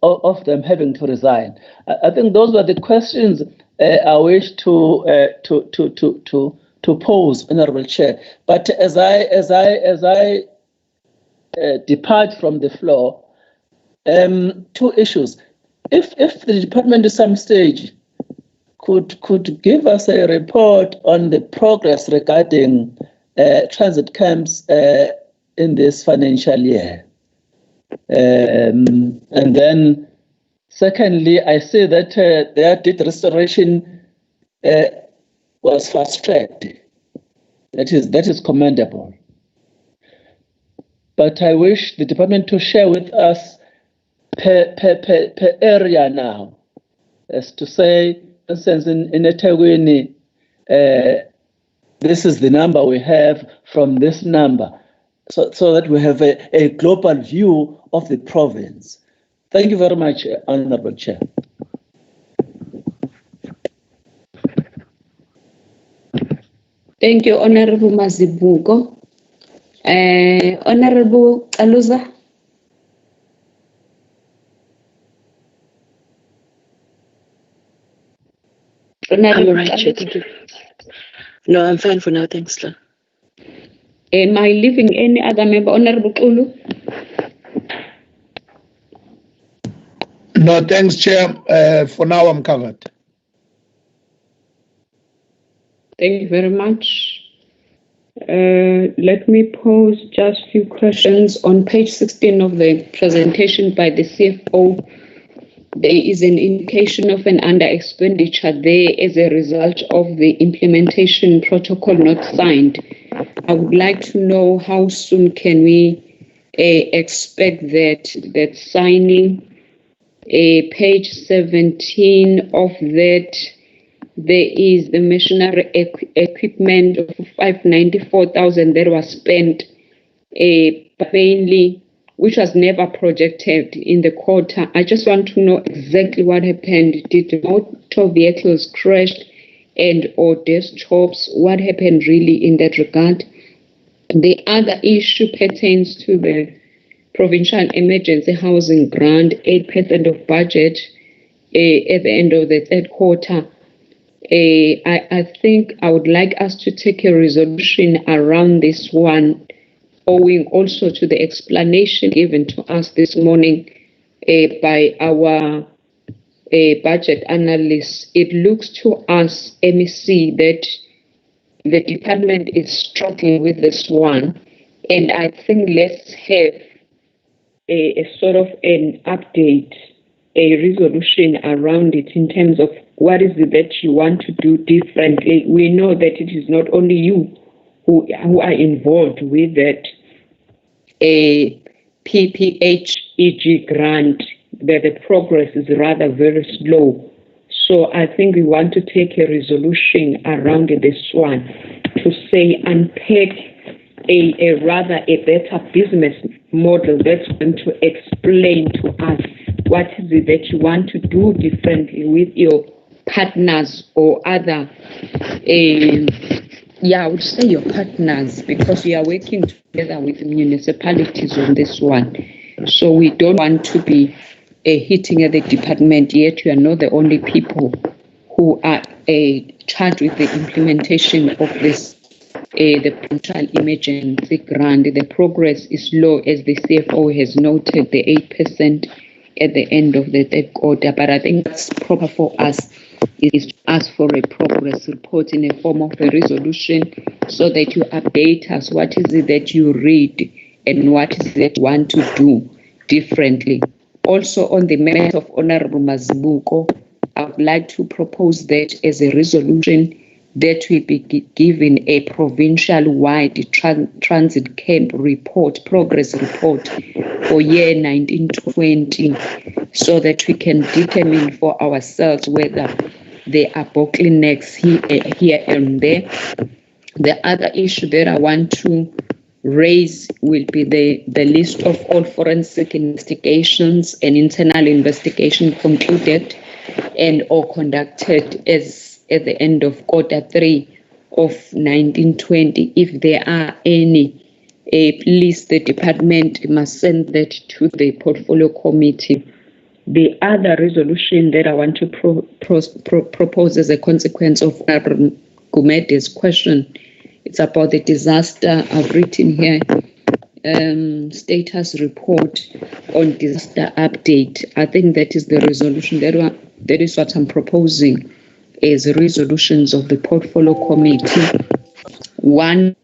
of them having to resign? I think those were the questions I wish to pose, Honourable Chair. But as I depart from the floor, two issues. If the department at some stage could give us a report on the progress regarding transit camps in this financial year. And then secondly, I see that their deed restoration was fast-tracked. That is commendable. But I wish the department to share with us per area now, as to say, for instance, in eThekwini, this is the number we have from this number, so that we have a global view of the province. Thank you very much, Honourable Chair. Thank you, Honourable Mazibuko. Honourable Aluza. I'm all right, Chair, thank you. No, I'm fine for now, thanks, Lord. Am I leaving any other member? Honourable Kulu? No, thanks, Chair. For now, I'm covered. Thank you very much. Let me pose just a few questions. On page 16 of the presentation by the CFO, there is an indication of an under-expenditure there as a result of the implementation protocol not signed. I would like to know how soon can we expect that signing. Page 17 of that, there is the machinery equipment of 594,000 that was spent mainly, which was never projected in the quarter. I just want to know exactly what happened. Did the motor vehicles crash and or desktops? What happened really in that regard? The other issue pertains to the Provincial Emergency Housing Grant, 8% of budget at the end of the third quarter. I think I would like us to take a resolution around this one, owing also to the explanation given to us this morning by our budget analyst. It looks to us, MEC, that the department is struggling with this one, and I think let's have a sort of an update, a resolution around it in terms of what is it that you want to do differently. We know that it is not only you who are involved with that PPHEG grant, that the progress is rather very slow. So I think we want to take a resolution around this one to say unpack a better business model that's going to explain to us what is it that you want to do differently with your partners or other, I would say your partners, because we are working together with municipalities on this one. So we don't want to be hitting at the department, yet you are not the only people who are charged with the implementation of this, the Provincial Emergency Grant. The progress is low, as the CFO has noted, the 8% at the end of the third quarter. But I think that's proper for us is to ask for a progress report in the form of a resolution, so that you update us what is it that you read and what is it that you want to do differently. Also, on the matter of Honourable Mazibuko, I would like to propose that as a resolution that will be given a provincial-wide transit camp report, progress report for year 1920, so that we can determine for ourselves whether there are bottlenecks here and there. The other issue that I want to raise will be the list of all forensic investigations and internal investigation concluded and or conducted as at the end of quarter 3 of 1920. If there are any, please the department must send that to the portfolio committee The other resolution that I want to propose as a consequence of Gumede's question, it's about the disaster. I've written here, status report on disaster update. I think that is the resolution. That is what I'm proposing as resolutions of the portfolio committee. One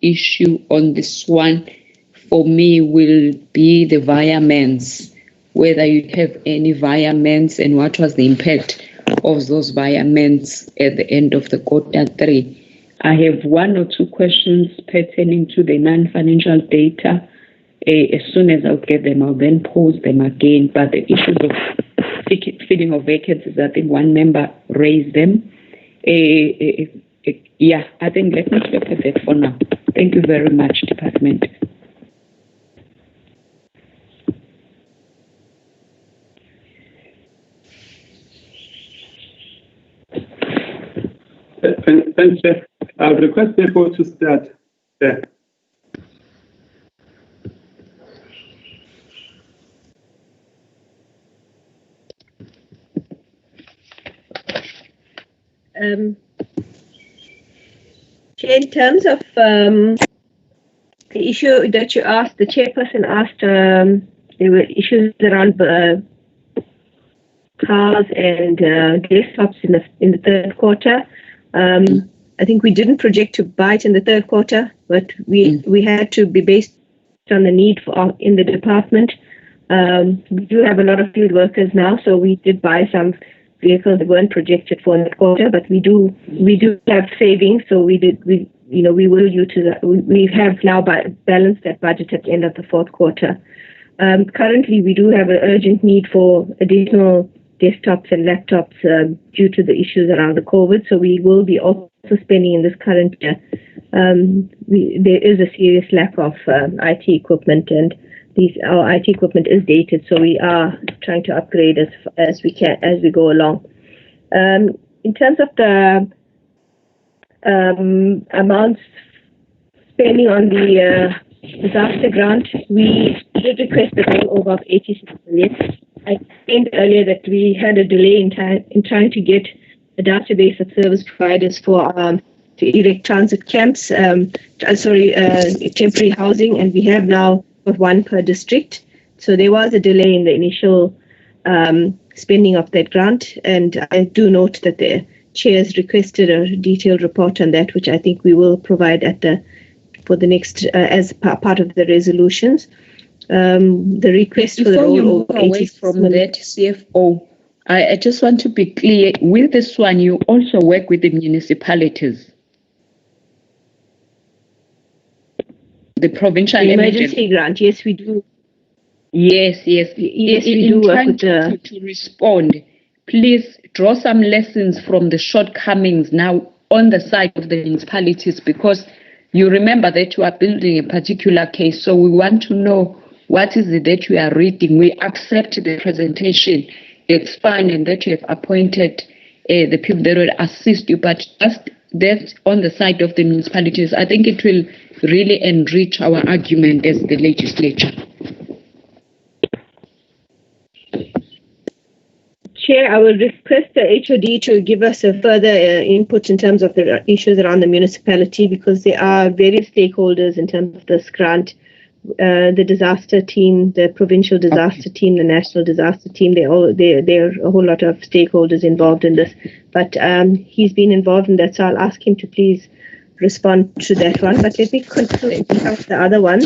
issue on this one for me will be the environments, whether you have any environments and what was the impact of those environments at the end of the quarter 3. I have 1 or 2 questions pertaining to the non-financial data. As soon as I'll get them, I'll then pose them again. But the issues of filling of vacancies, I think one member raised them. Yeah, I think let me stop at that for now. Thank you very much, Department. Thanks, Chair. I would request therefore to start there. Chair, in terms of the issue that you asked, the chairperson asked, there were issues around cars and desktops in the third quarter. I think we didn't project to buy it in the third quarter, but we had to be based on the need for in the department. We do have a lot of field workers now, so we did buy some vehicles that weren't projected for in the quarter, but we do have savings, so we will utilize. We have now balanced that budget at the end of the fourth quarter. Currently, we do have an urgent need for additional desktops and laptops due to the issues around the COVID. So we will be also spending in this current year. There is a serious lack of IT equipment, and our IT equipment is dated. So we are trying to upgrade as we can as we go along. In terms of the amounts spending on the disaster grant, we did request a rollover of 86 million. I explained earlier that we had a delay in trying to get a database of service providers for to erect transit camps, temporary housing, and we have now got 1 per district. So there was a delay in the initial spending of that grant, and I do note that the chairs requested a detailed report on that, which I think we will provide for the next as part of the resolutions. The request before for the you move away from that, CFO, I just want to be clear with this one. You also work with the municipalities, the provincial emergency grant. Yes, we do. Yes, we do work with to respond. Please draw some lessons from the shortcomings now on the side of the municipalities, because you remember that you are building a particular case. So we want to know what is it that you are reading. We accept the presentation. It's fine, and that you have appointed the people that will assist you. But just that on the side of the municipalities, I think it will really enrich our argument as the legislature. Chair, I will request the HOD to give us a further input in terms of the issues around the municipality, because there are various stakeholders in terms of this grant. The disaster team, the provincial disaster team, the national disaster team, there are a whole lot of stakeholders involved in this. But he's been involved in that, so I'll ask him to please respond to that one. But let me continue with the other one.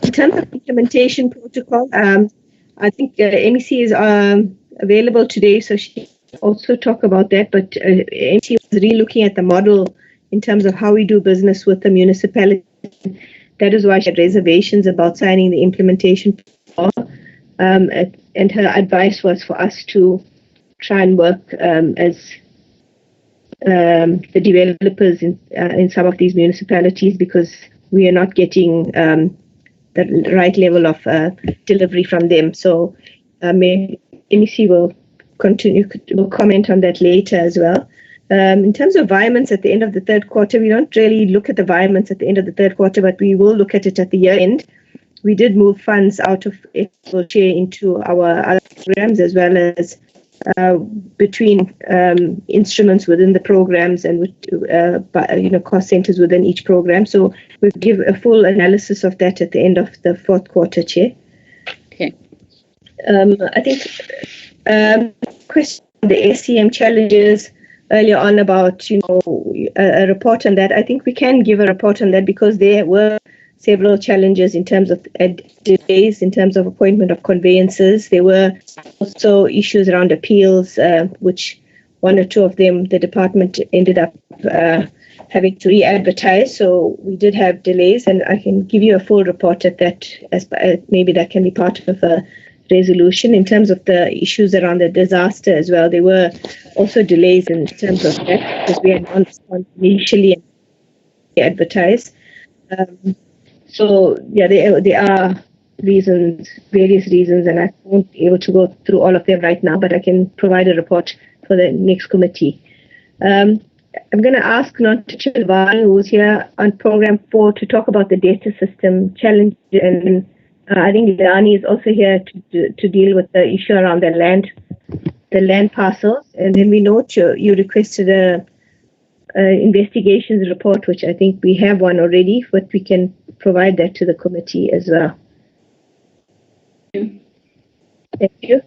In terms of implementation protocol, I think MEC is available today, so she can also talk about that. But MEC was re-looking at the model in terms of how we do business with the municipality. That is why she had reservations about signing the implementation protocol. And her advice was for us to try and work as the developers in some of these municipalities, because we are not getting the right level of delivery from them. So MEC will comment on that later as well. In terms of environments at the end of the third quarter, we don't really look at the environments at the end of the third quarter, but we will look at it at the year end. we did move funds out of equitable share into our other programs, as well as between instruments within the programs and cost centers within each program. So we'll give a full analysis of that at the end of the fourth quarter, Chair. Okay. I think question on the SCM challenges earlier on about a report on that. I think we can give a report on that because there were several challenges in terms of delays, in terms of appointment of conveyances. There were also issues around appeals, which one or two of them the department ended up having to re-advertise. So we did have delays, and I can give you a full report at that. Maybe that can be part of a resolution. In terms of the issues around the disaster as well, there were also delays in terms of that because we had non-response initially advertised. So yeah, there are reasons, various reasons, and I won't be able to go through all of them right now, but I can provide a report for the next committee. I'm going to ask Nonto Chilvan, who's here on program 4, to talk about the data system challenge, and I think Lani is also here to deal with the issue around the land parcels. And then we note you requested a investigations report, which I think we have one already, but we can provide that to the committee as well. Thank you.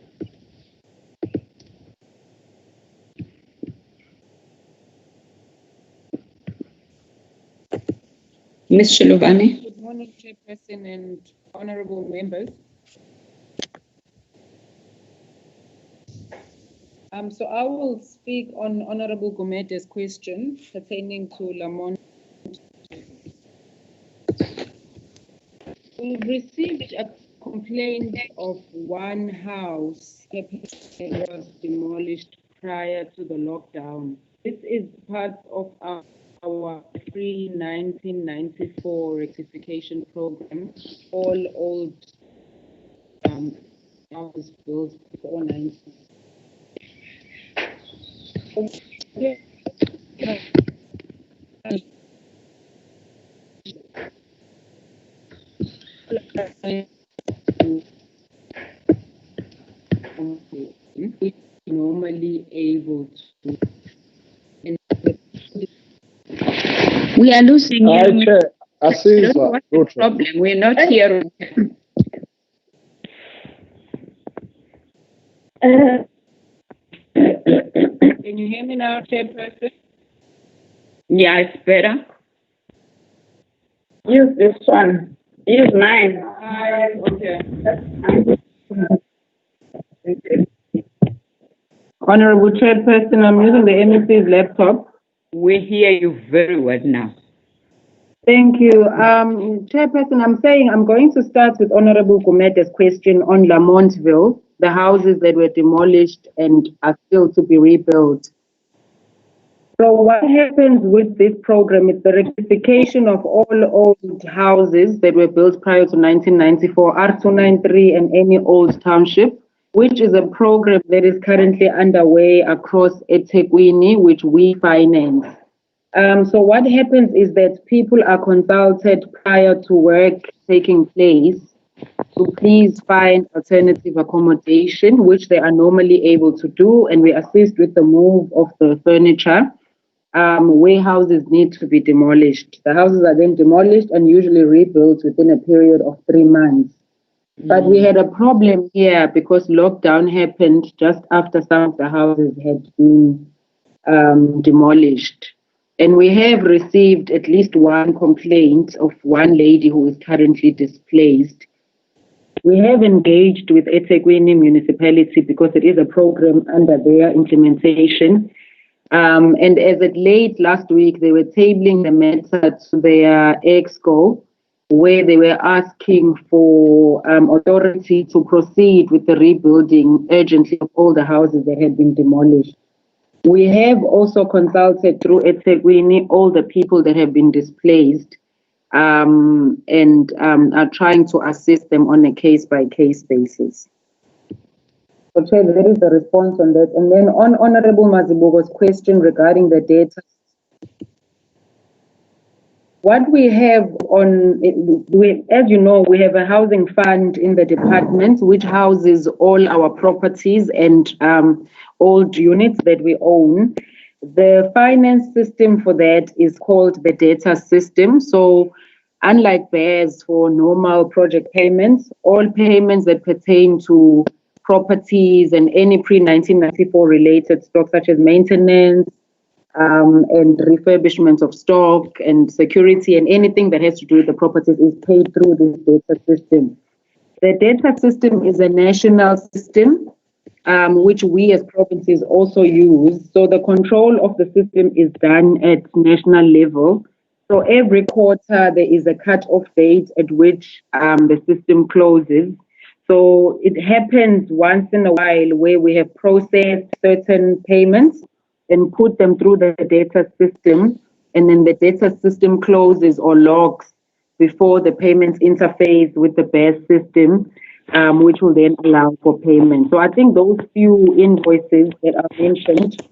Ms. Shilovani. Good morning, Chairperson and honorable members. So I will speak on Honorable Gomete's question pertaining to Lamont. We received a complaint of one house that was demolished prior to the lockdown. This is part of our pre-1994 rectification program. All old houses built before 19. Normally able to. We are losing you. Chair, I don't know what's the problem. We're not hearing. Can you hear me now, Chairperson? Yeah, it's better. Use this one. Use mine. Okay. Honorable Chairperson, I'm using the MEC's laptop. We hear you very well now. Thank you. Chairperson, I'm going to start with Honorable Gomete's question on Lamontville, the houses that were demolished and are still to be rebuilt. So what happens with this program is the rectification of all old houses that were built prior to 1994, R293 and any old township, which is a program that is currently underway across eThekwini, which we finance. So what happens is that people are consulted prior to work taking place to please find alternative accommodation, which they are normally able to do, and we assist with the move of the furniture. Warehouses need to be demolished. The houses are then demolished and usually rebuilt within a period of 3 months. But we had a problem here because lockdown happened just after some of the houses had been demolished. And we have received at least one complaint of one lady who is currently displaced. We have engaged with eThekwini municipality because it is a program under their implementation. And as at late last week, they were tabling the matter to their EXCO, where they were asking for authority to proceed with the rebuilding urgently of all the houses that had been demolished. We have also consulted through eThekwini all the people that have been displaced and are trying to assist them on a case-by-case basis. So, Chair, there is a response on that. And then on Honorable Mazibuko's question regarding the data. What we have as you know, we have a housing fund in the department which houses all our properties and old units that we own. The finance system for that is called the data system. So unlike BEARS for normal project payments, all payments that pertain to properties and any pre-1994 related stock such as maintenance, and refurbishment of stock and security and anything that has to do with the properties is paid through this data system. The data system is a national system, which we as provinces also use. So the control of the system is done at national level. So every quarter there is a cut-off date at which the system closes. So it happens once in a while where we have processed certain payments and put them through the data system, and then the data system closes or logs before the payments interface with the BEARS system, which will then allow for payment. So I think those few invoices that are mentioned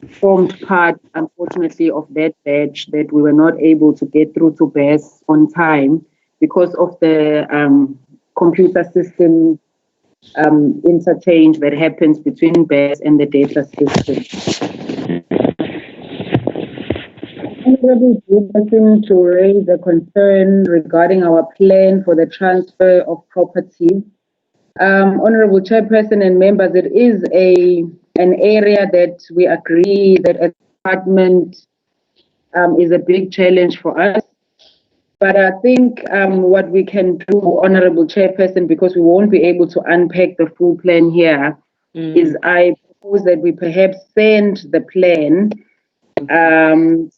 formed part, unfortunately, of that batch that we were not able to get through to BEARS on time because of the computer system interchange that happens between BEARS and the data system. Honorable Chairperson, to raise a concern regarding our plan for the transfer of property. Honorable Chairperson and members, it is an area that we agree that a department is a big challenge for us. But I think what we can do, Honorable Chairperson, because we won't be able to unpack the full plan here, is I propose that we perhaps send the plan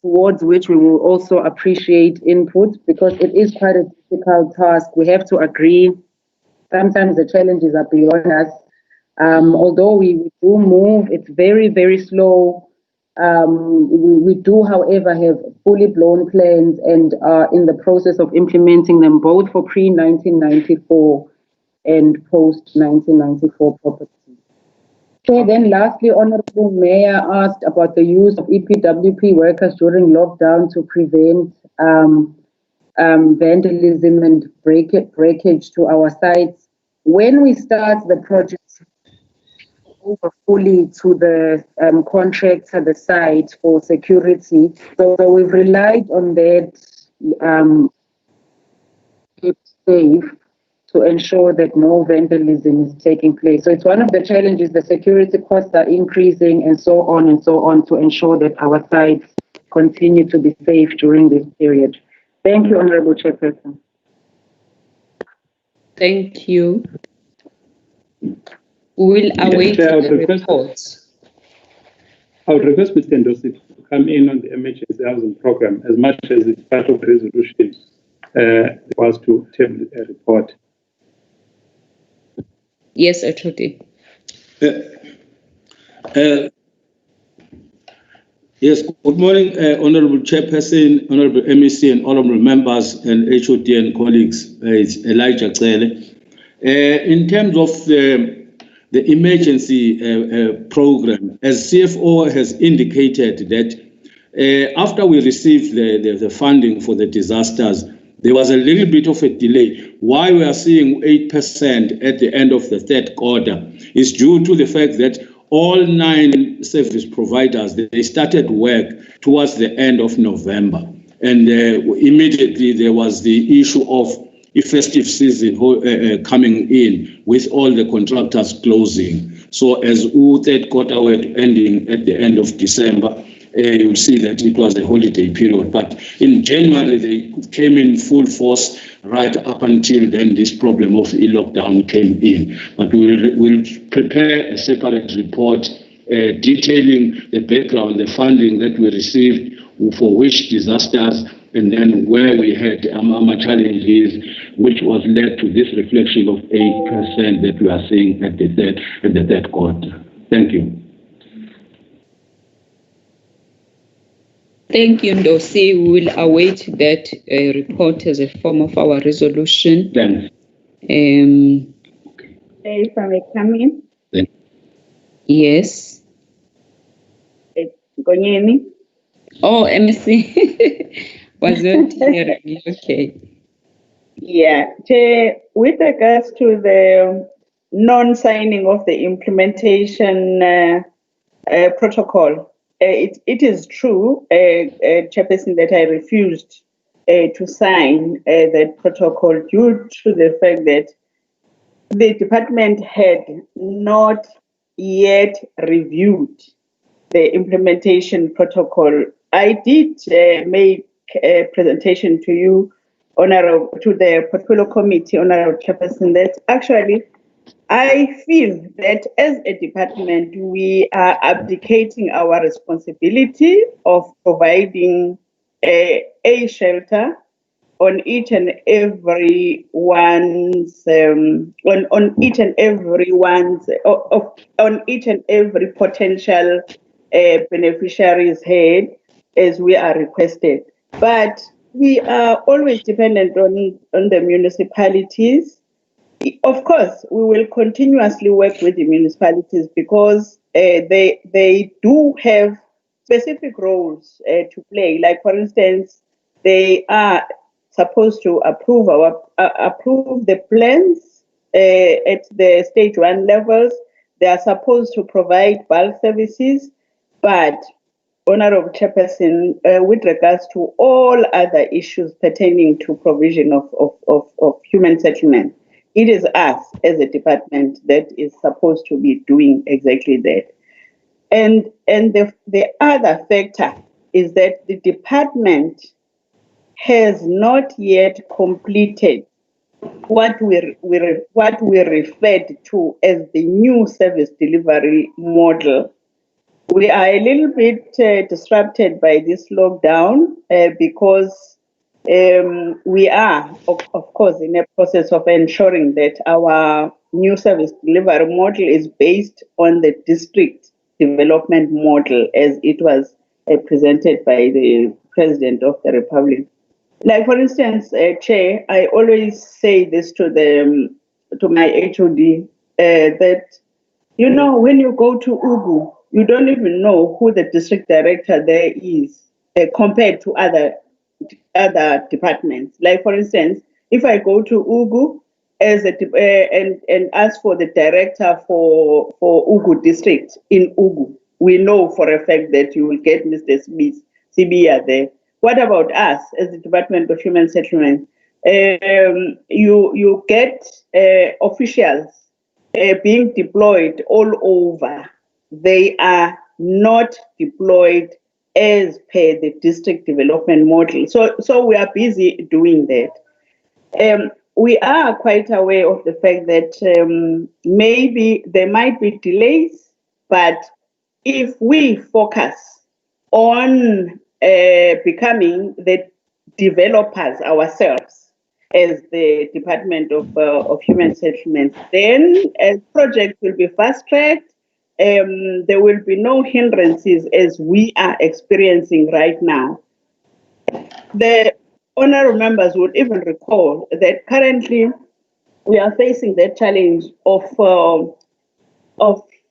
towards which we will also appreciate input, because it is quite a difficult task. We have to agree. Sometimes the challenges are beyond us. Although we do move, it's very, very slow. We do, however, have fully blown plans and are in the process of implementing them both for pre-1994 and post-1994 properties. So then lastly, Honorable Mayor asked about the use of EPWP workers during lockdown to prevent vandalism and breakage to our sites. When we start the project, over fully to the contractor, the site for security. So we've relied on that safe to ensure that no vandalism is taking place. So it's one of the challenges. The security costs are increasing and so on to ensure that our sites continue to be safe during this period. Thank you, Honorable Chairperson. Thank you. We will await the reports. I would request Mr. Ndosi to come in on the emergency housing program as much as it's part of the resolution was to table a report. Yes, Atoti. Yes, good morning, Honorable Chairperson, Honorable MEC, and honorable members and HOD and colleagues. It's Elijah Cele. In terms of the emergency program, as CFO has indicated that after we received the funding for the disasters, there was a little bit of a delay. Why we are seeing 8% at the end of the third quarter is due to the fact that all 9 service providers, they started work towards the end of November. And immediately there was the issue of a festive season coming in with all the contractors closing. So as third quarter were ending at the end of December, you'll see that it was a holiday period. But in January, they came in full force right up until then this problem of the lockdown came in. But we'll prepare a separate report detailing the background, the funding that we received for which disasters, and then where we had our challenges, which was led to this reflection of 8% that we are seeing at the third quarter. Thank you. Thank you, Ndosi. We will await that report as a form of our resolution. Thanks. If I may come in. Yes. It's Gonyeni. Oh, MC. Was not hearing you. Okay. Yeah, Chair, with regards to the non-signing of the implementation protocol, it is true, Chairperson, that I refused to sign that protocol due to the fact that the department had not yet reviewed the implementation protocol. I did make a presentation to you, Honorable, to the Portfolio Committee, Honorable Chairperson, that actually I feel that as a department, we are abdicating our responsibility of providing a shelter on each and every one's on each and everyone's on each and every potential beneficiary's head as we are requested. But we are always dependent on the municipalities. Of course, we will continuously work with the municipalities because they do have specific roles to play. Like, for instance, they are supposed to approve the plans at the stage 1 levels. They are supposed to provide bulk services, but Honorable Chairperson, with regards to all other issues pertaining to provision of human settlement, it is us as a department that is supposed to be doing exactly that. And the other factor is that the department has not yet completed what we referred to as the new service delivery model. We are a little bit disrupted by this lockdown because we are, of course, in a process of ensuring that our new service delivery model is based on the district development model as it was presented by the President of the Republic. Like, for instance, Chair, I always say this to my HOD that, you know, when you go to Ugu, you don't even know who the district director there is compared to other departments. Like, for instance, if I go to Ugu as and ask for the director for Ugu district in Ugu, we know for a fact that you will get Mr. Smith, CBA there. What about us as the Department of Human Settlement? You get officials being deployed all over. They are not deployed as per the district development model. So we are busy doing that. We are quite aware of the fact that maybe there might be delays, but if we focus on becoming the developers ourselves as the Department of Human Settlement, then a project will be fast-tracked. There will be no hindrances as we are experiencing right now. The honorable members would even recall that currently we are facing the challenge of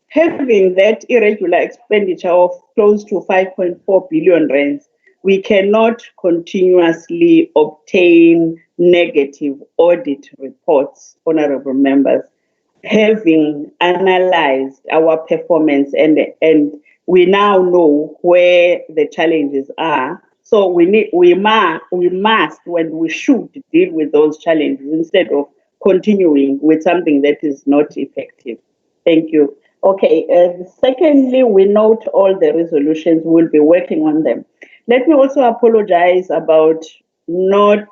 having that irregular expenditure of close to 5.4 billion rands. We cannot continuously obtain negative audit reports, honorable members, having analyzed our performance and we now know where the challenges are. So we must, when we should, deal with those challenges instead of continuing with something that is not effective. Thank you. Okay, secondly, we note all the resolutions. We'll be working on them. Let me also apologize about not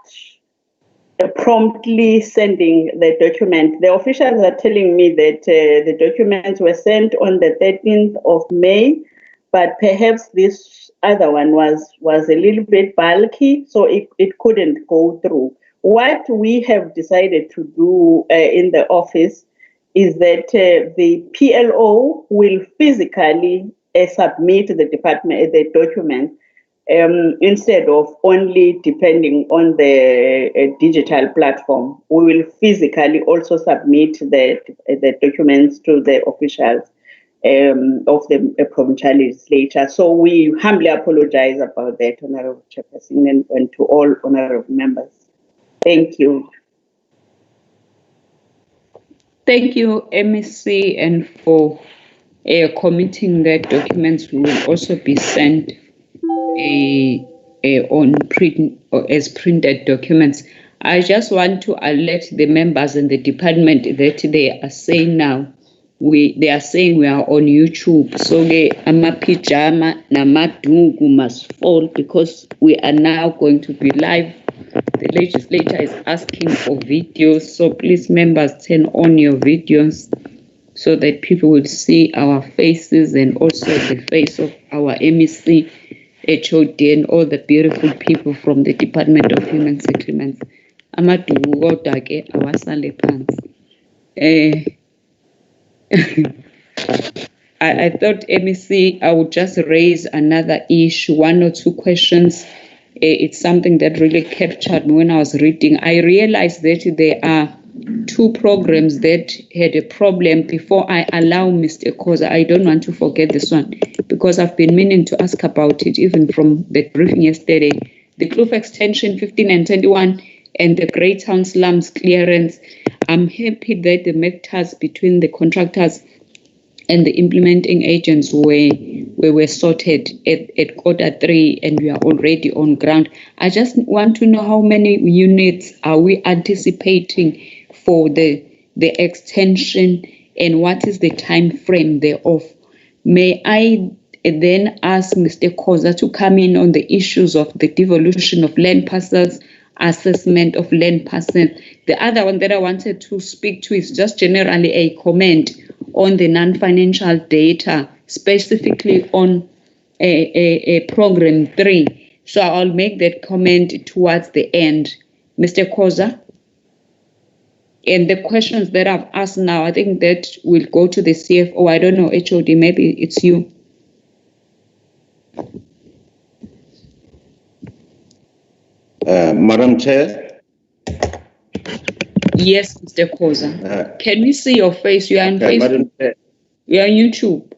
promptly sending the document. The officials are telling me that the documents were sent on the 13th of May, but perhaps this other one was a little bit bulky, so it couldn't go through. What we have decided to do in the office is that the PLO will physically submit the document instead of only depending on the digital platform. We will physically also submit the documents to the officials. of the provincial legislature. So we humbly apologize about that, Honorable Chairperson, and to all honorable members. Thank you. Thank you, MEC, and for committing that documents will also be sent on print or as printed documents. I just want to alert the members in the department that they are saying now. They are saying we are on YouTube. So amapijama namadugu must fall because we are now going to be live. The legislature is asking for videos. So please, members, turn on your videos so that people will see our faces and also the face of our MEC, HOD, and all the beautiful people from the Department of Human Settlements. Amadugu kodwa ke awasale phansi. I thought, MEC, I would just raise another issue, 1 or 2 questions. It's something that really captured me when I was reading. I realized that there are 2 programs that had a problem. Before I allow Mr. Khoza, I don't want to forget this one because I've been meaning to ask about it even from the briefing yesterday. The Kloof Extension 15 and 21 and the Greytown slums clearance. I'm happy that the matters between the contractors and the implementing agents were sorted at Q3 and we are already on ground. I just want to know how many units are we anticipating for the extension and what is the time frame thereof. May I then ask Mr. Khoza to come in on the issues of the devolution of land parcels, assessment of land parcels. The other one that I wanted to speak to is just generally a comment on the non-financial data, specifically on a program 3. So I'll make that comment towards the end. Mr. Khoza? And the questions that I've asked now, I think that will go to the CFO. I don't know, HOD, maybe it's you. Madam Chair? Yes, Mr. Khoza. Can we see your face? You are on Facebook. Madam Chair. You are on YouTube.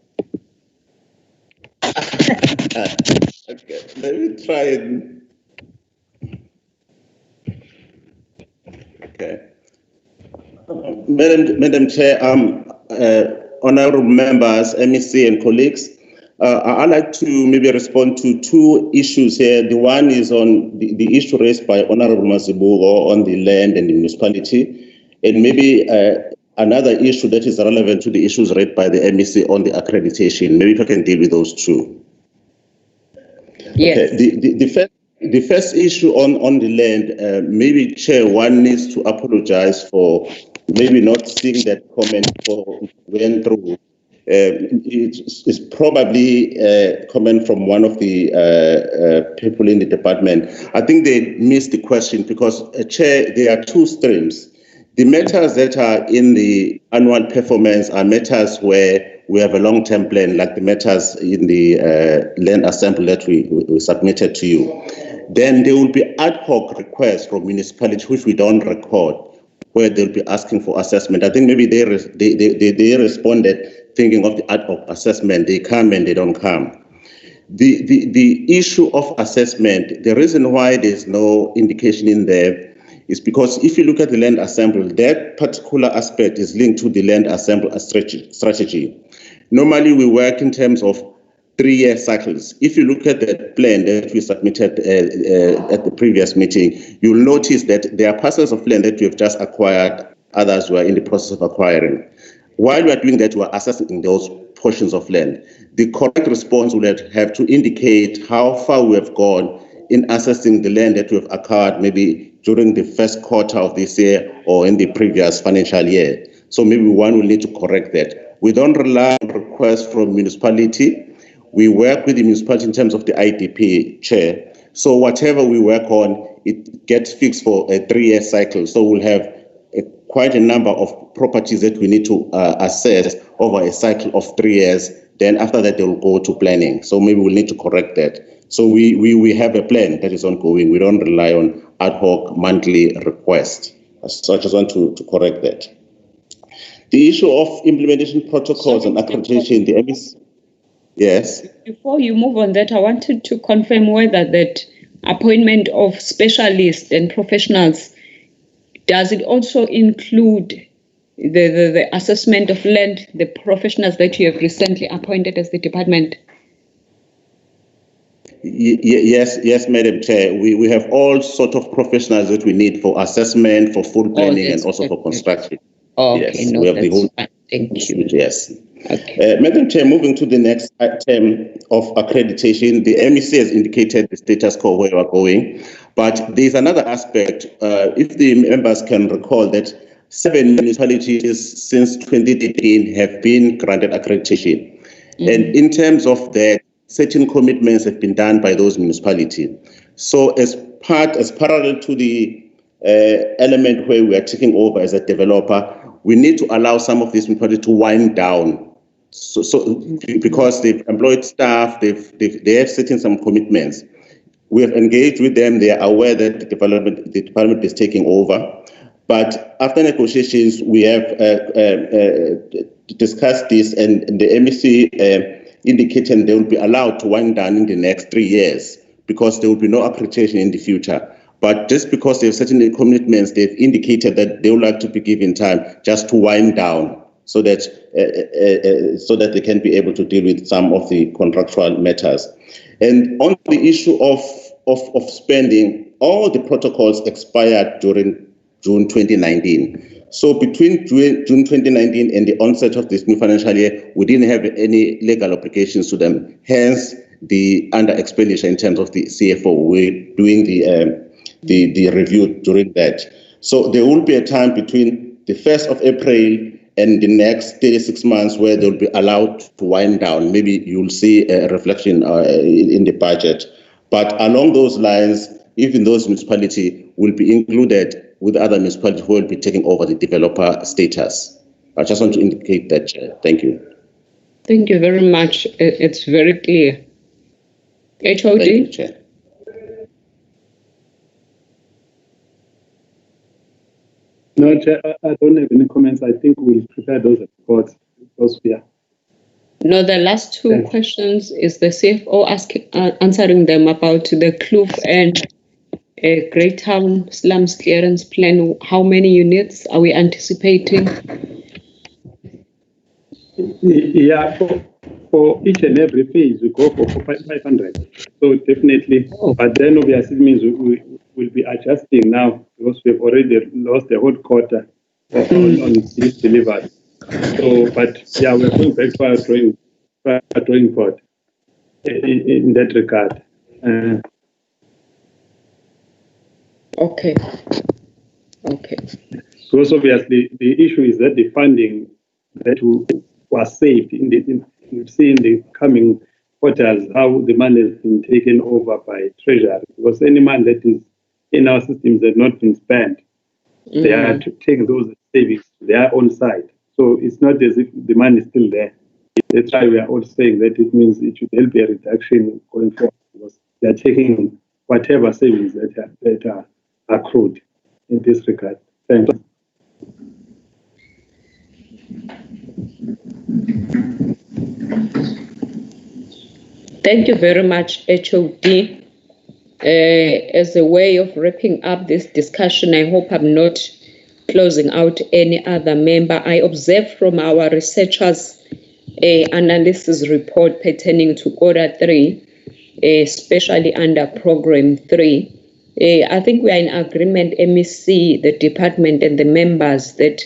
Okay, let me try and... Okay. Madam Chair, honorable members, MEC and colleagues, I'd like to maybe respond to 2 issues here. The one is on the issue raised by Honorable Mazibuko on the land and the municipality, and maybe another issue that is relevant to the issues raised by the MEC on the accreditation. Maybe if I can deal with those 2. Yes. Okay. The first issue on the land, maybe Chair, one needs to apologize for maybe not seeing that comment went through. It's probably a comment from one of the people in the department. I think they missed the question because, Chair, there are 2 streams. The matters that are in the annual performance are matters where we have a long-term plan, like the matters in the land assembly that we submitted to you. Then there will be ad hoc requests from municipalities which we don't record, where they'll be asking for assessment. I think maybe they responded thinking of the ad hoc assessment. They come and they don't come. The issue of assessment, the reason why there's no indication in there is because if you look at the land assembly, that particular aspect is linked to the land assembly strategy. Normally, we work in terms of 3-year cycles. If you look at the plan that we submitted at the previous meeting, you'll notice that there are parcels of land that we have just acquired, others were in the process of acquiring. While we are doing that, we are assessing those portions of land. The correct response will have to indicate how far we have gone in assessing the land that we have acquired, maybe during the first quarter of this year or in the previous financial year. So maybe one will need to correct that. We don't rely on requests from municipality. We work with the municipality in terms of the IDP, Chair. So whatever we work on, it gets fixed for a 3-year cycle. So we'll have quite a number of properties that we need to assess over a cycle of 3 years. Then after that, they will go to planning. So maybe we'll need to correct that. So we have a plan that is ongoing. We don't rely on ad hoc monthly requests. So I just want to correct that. The issue of implementation protocols and accreditation, the MEC. Yes. Before you move on that, I wanted to confirm whether that appointment of specialists and professionals, does it also include the assessment of land, the professionals that you have recently appointed as the department? Yes, Madam Chair. We have all sort of professionals that we need for assessment, for full planning, and also for construction. Okay, yes, no, we have the whole. fine. Thank you. Yes. Okay. Madam Chair, moving to the next item of accreditation, the MEC has indicated the status quo where we are going, but there's another aspect. If the members can recall that 7 municipalities since 2013 have been granted accreditation, and in terms of that, certain commitments have been done by those municipalities. So as parallel to the element where we are taking over as a developer, we need to allow some of these municipalities to wind down. So because they've employed staff, they have certain some commitments. We have engaged with them. They are aware that the department is taking over. But after negotiations, we have discussed this, and the MEC indicating they will be allowed to wind down in the next 3 years because there will be no accreditation in the future. But just because they have certain commitments, they've indicated that they would like to be given time just to wind down so that they can be able to deal with some of the contractual matters. And on the issue of spending, all the protocols expired during June 2019. So between June 2019 and the onset of this new financial year, we didn't have any legal obligations to them. Hence, the under expenditure in terms of the CFO. We're doing the review during that. So there will be a time between the 1st of April and the next 36 months where they'll be allowed to wind down. Maybe you'll see a reflection in the budget. But along those lines, even those municipalities will be included with other municipalities who will be taking over the developer status. I just want to indicate that, Chair. Thank you. Thank you very much. It's very clear. HOD? Thank you, Chair. No, Chair, I don't have any comments. I think we'll prepare those reports because we are. No, the last two questions is the CFO answering them about the Kloof and Great Town slums clearance plan. How many units are we anticipating? Yeah, for each and every phase, we go for 500. So definitely, but then obviously it means we will be adjusting now because we've already lost the whole quarter on this delivery. So, but yeah, we're going back to our drawing board in that regard. Okay. Because obviously the issue is that the funding that was saved we've seen the coming quarters how the money has been taken over by Treasury. Because any money that is in our systems has not been spent, they are to take those savings to their own side. So it's not as if the money is still there. That's why we are all saying that it means there'll be a reduction going forward because they are taking whatever savings that are accrued in this regard. Thank you. Thank you very much, HOD. As a way of wrapping up this discussion, I hope I'm not closing out any other member. I observed from our researchers' analysis report pertaining to Quarter 3, especially under Program 3. I think we are in agreement, MEC, the department and the members, that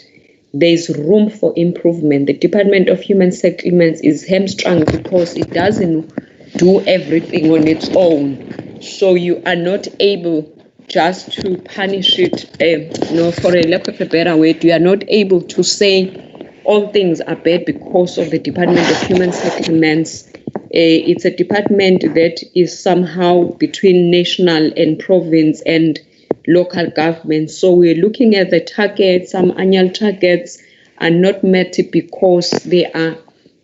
there's room for improvement. The Department of Human Settlements is hamstrung because it doesn't do everything on its own. So you are not able just to punish it, for a lack of a better word, you are not able to say all things are bad because of the Department of Human Settlements. It's a department that is somehow between national and province and local government. So we're looking at the targets. Some annual targets are not met because they are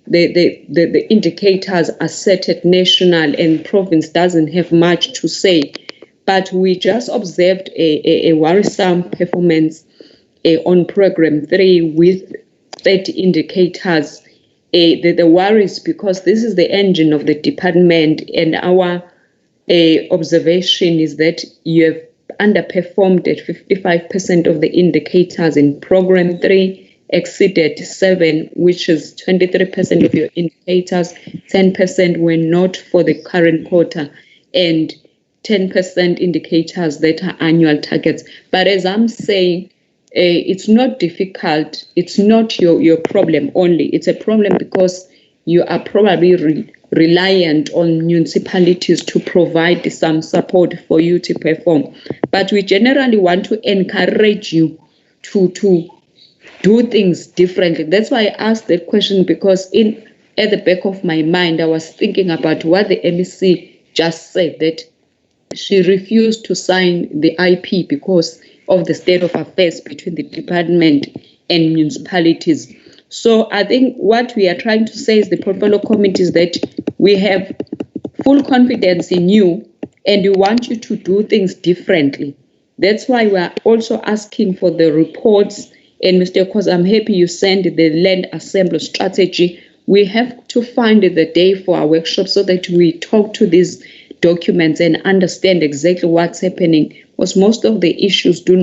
the indicators are set at national and province doesn't have much to say. But we just observed a worrisome performance on Program 3 with 30 indicators. The worries, because this is the engine of the department, and our observation is that you have underperformed at 55% of the indicators in program 3, exceeded 7, which is 23% of your indicators, 10% were not for the current quarter, and 10% indicators that are annual targets. But as I'm saying, it's not difficult. It's not your problem only. It's a problem because you are probably reliant on municipalities to provide some support for you to perform. But we generally want to encourage you to do things differently. That's why I asked that question, because at the back of my mind, I was thinking about what the MEC just said, that she refused to sign the IP because of the state of affairs between the department and municipalities. So I think what we are trying to say is the portfolio committee is that we have full confidence in you and we want you to do things differently. That's why we are also asking for the reports. And Mr. Khoza, I'm happy you sent the land assembly strategy. We have to find the day for our workshop so that we talk to these documents and understand exactly what's happening, because most of the issues are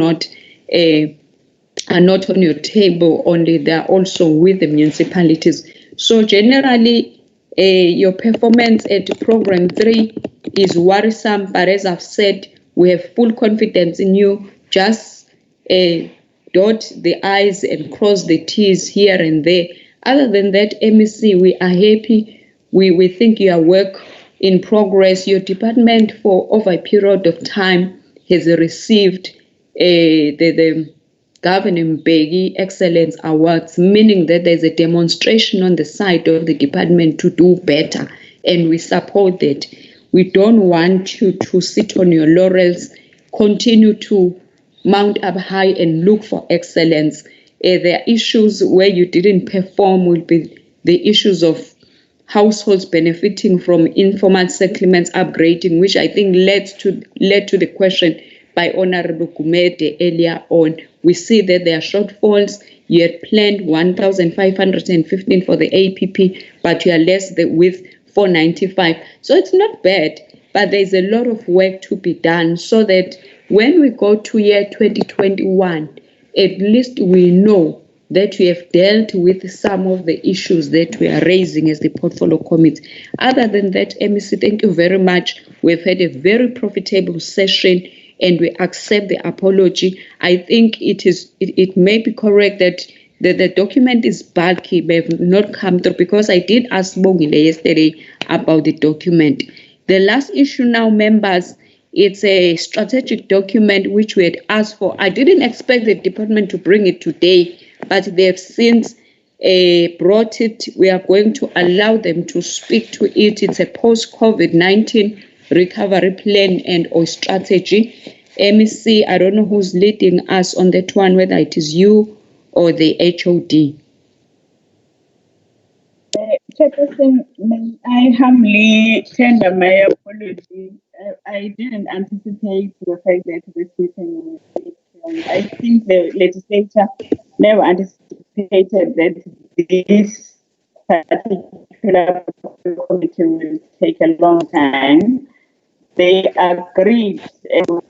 not on your table only, they're also with the municipalities. So generally, your performance at program 3 is worrisome, but as I've said, we have full confidence in you. Just dot the I's and cross the T's here and there. Other than that, MEC, we are happy. We think your work in progress. Your department for over a period of time has received the Governing Mbeki Excellence Awards, meaning that there's a demonstration on the side of the department to do better, and we support that. We don't want you to sit on your laurels, continue to mount up high and look for excellence. There are issues where you didn't perform will be the issues of households benefiting from informal settlements upgrading, which I think led to the question by Honorable Comittee earlier on. We see that there are shortfalls. You had planned 1,515 for the APP, but you are less with 495. So it's not bad, but there's a lot of work to be done so that when we go to year 2021, at least we know that we have dealt with some of the issues that we are raising as the portfolio committee. Other than that, MEC, thank you very much. We've had a very profitable session and we accept the apology. I think it may be correct that the document is bulky, may have not come through, because I did ask Bongile yesterday about the document. The last issue now, members, it's a strategic document which we had asked for. I didn't expect the department to bring it today, but they have since brought it. We are going to allow them to speak to it. It's a post-COVID-19 recovery plan and or strategy. MEC, I don't know who's leading us on that one, whether it is you or the HOD. Chairperson, may I humbly tender my apology. I didn't anticipate the fact that this meeting was I think the legislature never anticipated that this particular committee will take a long time. They agreed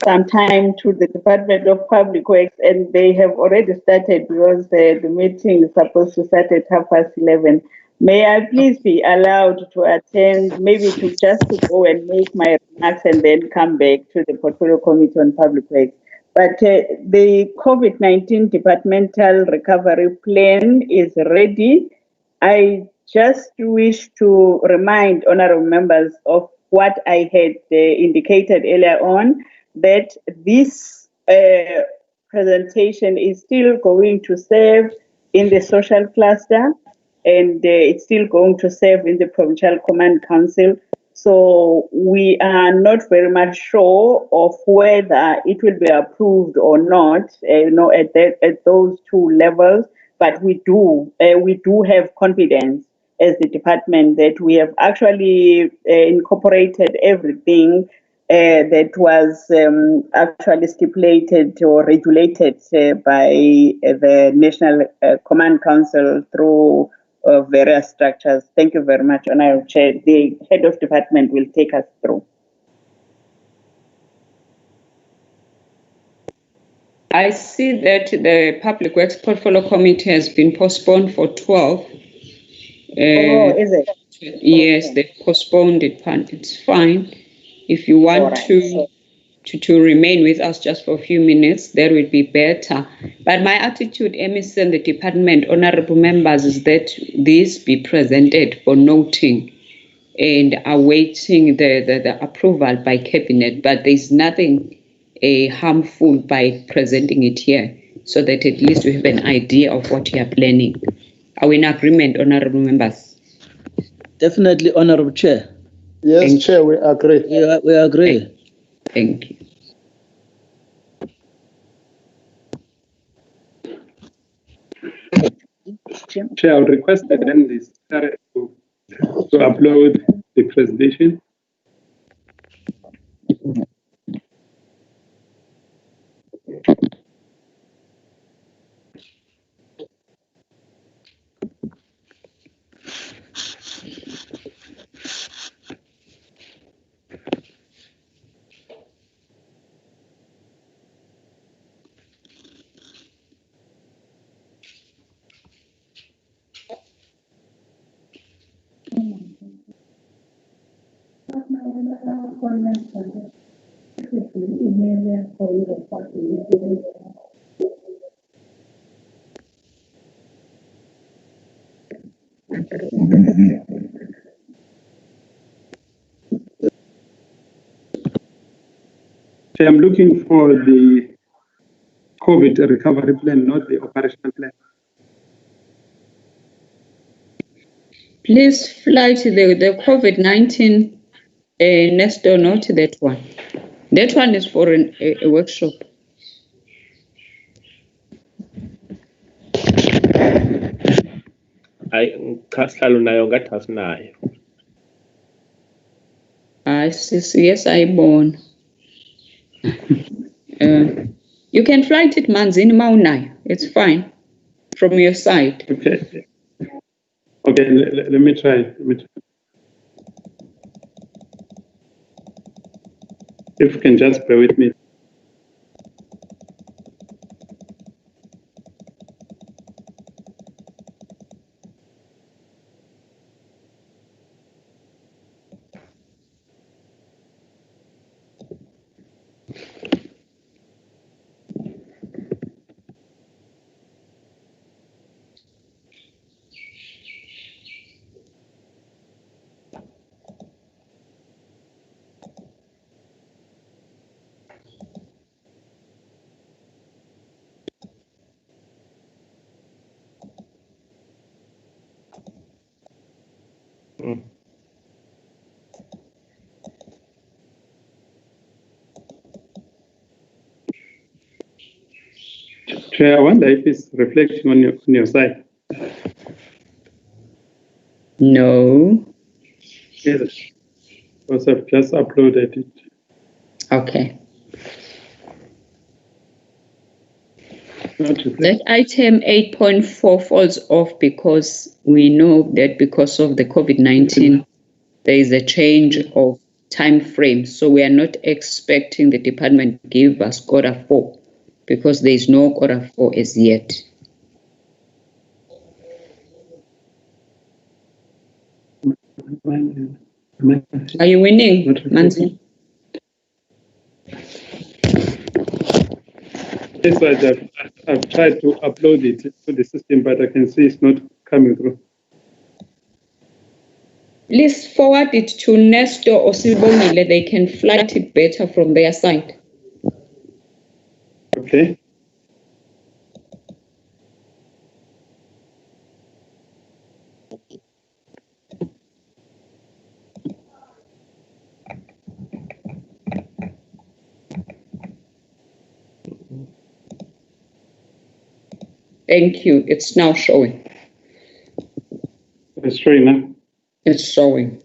some time to the Department of Public Works, and they have already started because the meeting is supposed to start at 11:30. May I please be allowed to attend, maybe to go and make my remarks and then come back to the Portfolio Committee on Public Works. But the COVID-19 departmental recovery plan is ready. I just wish to remind honorable members of what I had indicated earlier on, that this presentation is still going to serve in the social cluster, and it's still going to serve in the Provincial Command Council. So we are not very much sure of whether it will be approved or not, at those two levels. But we do have confidence as the department that we have actually incorporated everything that was actually stipulated or regulated by the National Command Council through various structures. Thank you very much, Honorable Chair. The head of department will take us through. I see that the Public Works Portfolio Committee has been postponed for 12. Is it? Yes, they've postponed it, but it's fine. If you want to remain with us just for a few minutes, that would be better. But my attitude, MEC and the department, honorable members, is that this be presented for noting and awaiting the approval by cabinet. But there's nothing harmful by presenting it here, so that at least we have an idea of what we are planning. Are we in agreement, honorable members? Definitely, Honorable Chair. Yes, Chair, we agree. Yeah, we agree. Thank you. Chair, I would request the attendees to upload the presentation. So I'm looking for the COVID recovery plan, not the operational plan. Please fly to the COVID-19 Nestor, not that one. That one is for a workshop. Yes, I born. You can flight it Manzini Maunai. It's fine from your side. Okay. Okay, let me try. If you can just bear with me. Chair, I wonder if it's reflecting on your side. No. Yes, because I've just uploaded it. Okay. That That item 8.4 falls off because we know that because of the COVID-19, there is a change of time frame. So we are not expecting the department to give us Q4 because there is no Q4 as yet. Are you winning, Manzi? That's why I've tried to upload it to the system, but I can see it's not coming through. Please forward it to Nestor or Sibongile. They can flight it better from their side. Okay. Thank you. It's now showing. It's showing now. It's showing.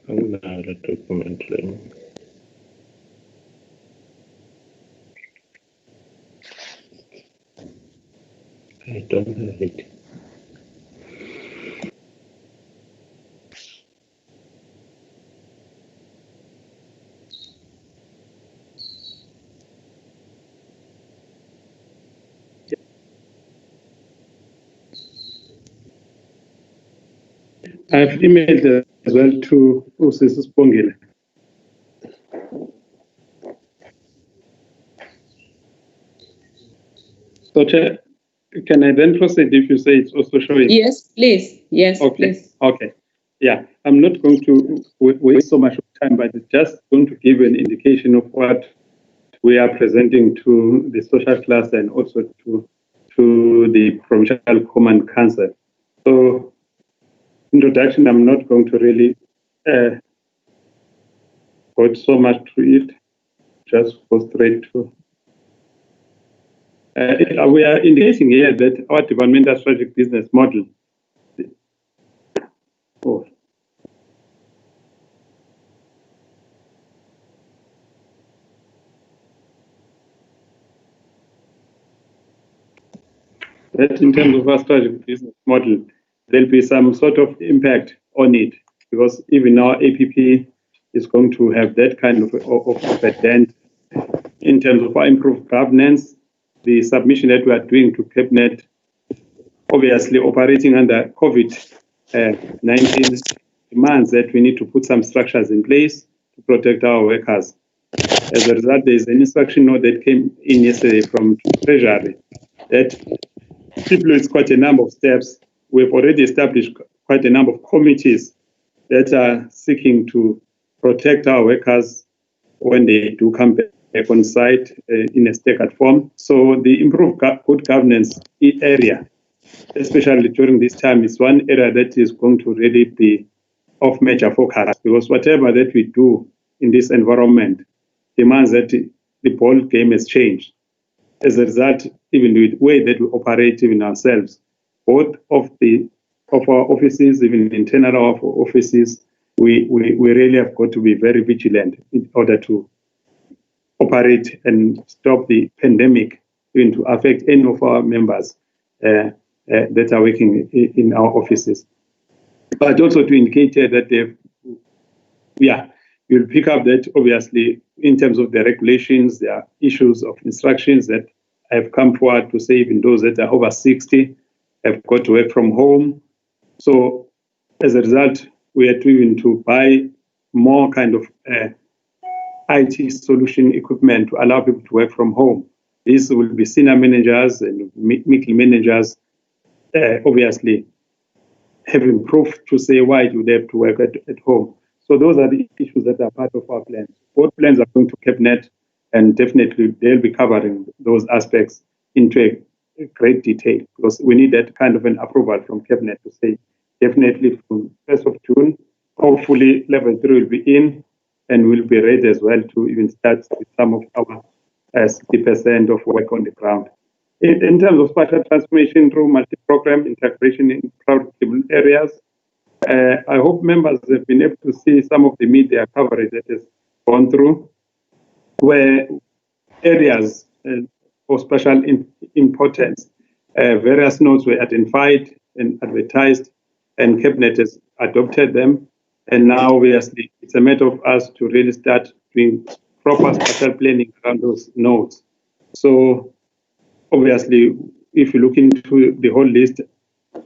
Another document. I don't have it. I've emailed as well to Mrs. Pongile. So, Chair, can I then proceed if you say it's also showing? Yes, please. Yes, Okay. please. Okay. Yeah, I'm not going to waste so much time, but it's just going to give an indication of what we are presenting to the social class and also to the Provincial Command Council. So, introduction, I'm not going to really go so much to it. Just go straight to. We are indicating here that our developmental strategic business model. Oh. That in terms of our strategic business model, there'll be some sort of impact on it because even our APP is going to have that kind of a dent in terms of our improved governance. The submission that we are doing to Cabinet, obviously operating under COVID-19, demands that we need to put some structures in place to protect our workers. As a result, there is an instruction note that came in yesterday from Treasury that stipulates quite a number of steps. We've already established quite a number of committees that are seeking to protect our workers when they do come back on site in a staggered form. So the improved good governance area, especially during this time, is one area that is going to really be of major focus because whatever that we do in this environment demands that the ball game has changed. As a result, even with the way that we operate even ourselves, both of our offices, even internal of our offices, we really have got to be very vigilant in order to operate and stop the pandemic even to affect any of our members that are working in our offices. But also to indicate that you'll pick up that obviously in terms of the regulations, there are issues of instructions that have come forward to say even those that are over 60 have got to work from home. So as a result, we are driven to buy more kind of IT solution equipment to allow people to work from home. These will be senior managers and middle managers, obviously having proof to say why do they have to work at home. So those are the issues that are part of our plans. Both plans are going to Cabinet, and definitely they'll be covering those aspects into a great detail because we need that kind of an approval from Cabinet to say definitely from 1st of June, hopefully level 3 will be in and we'll be ready as well to even start with some of our 60% of work on the ground. In terms of spatial transformation through multi-program integration in profitable areas, I hope members have been able to see some of the media coverage that has gone through, where areas of special importance, various nodes were identified and advertised, and Cabinet has adopted them. And now, obviously, it's a matter of us to really start doing proper spatial planning around those nodes. So, obviously, if you look into the whole list,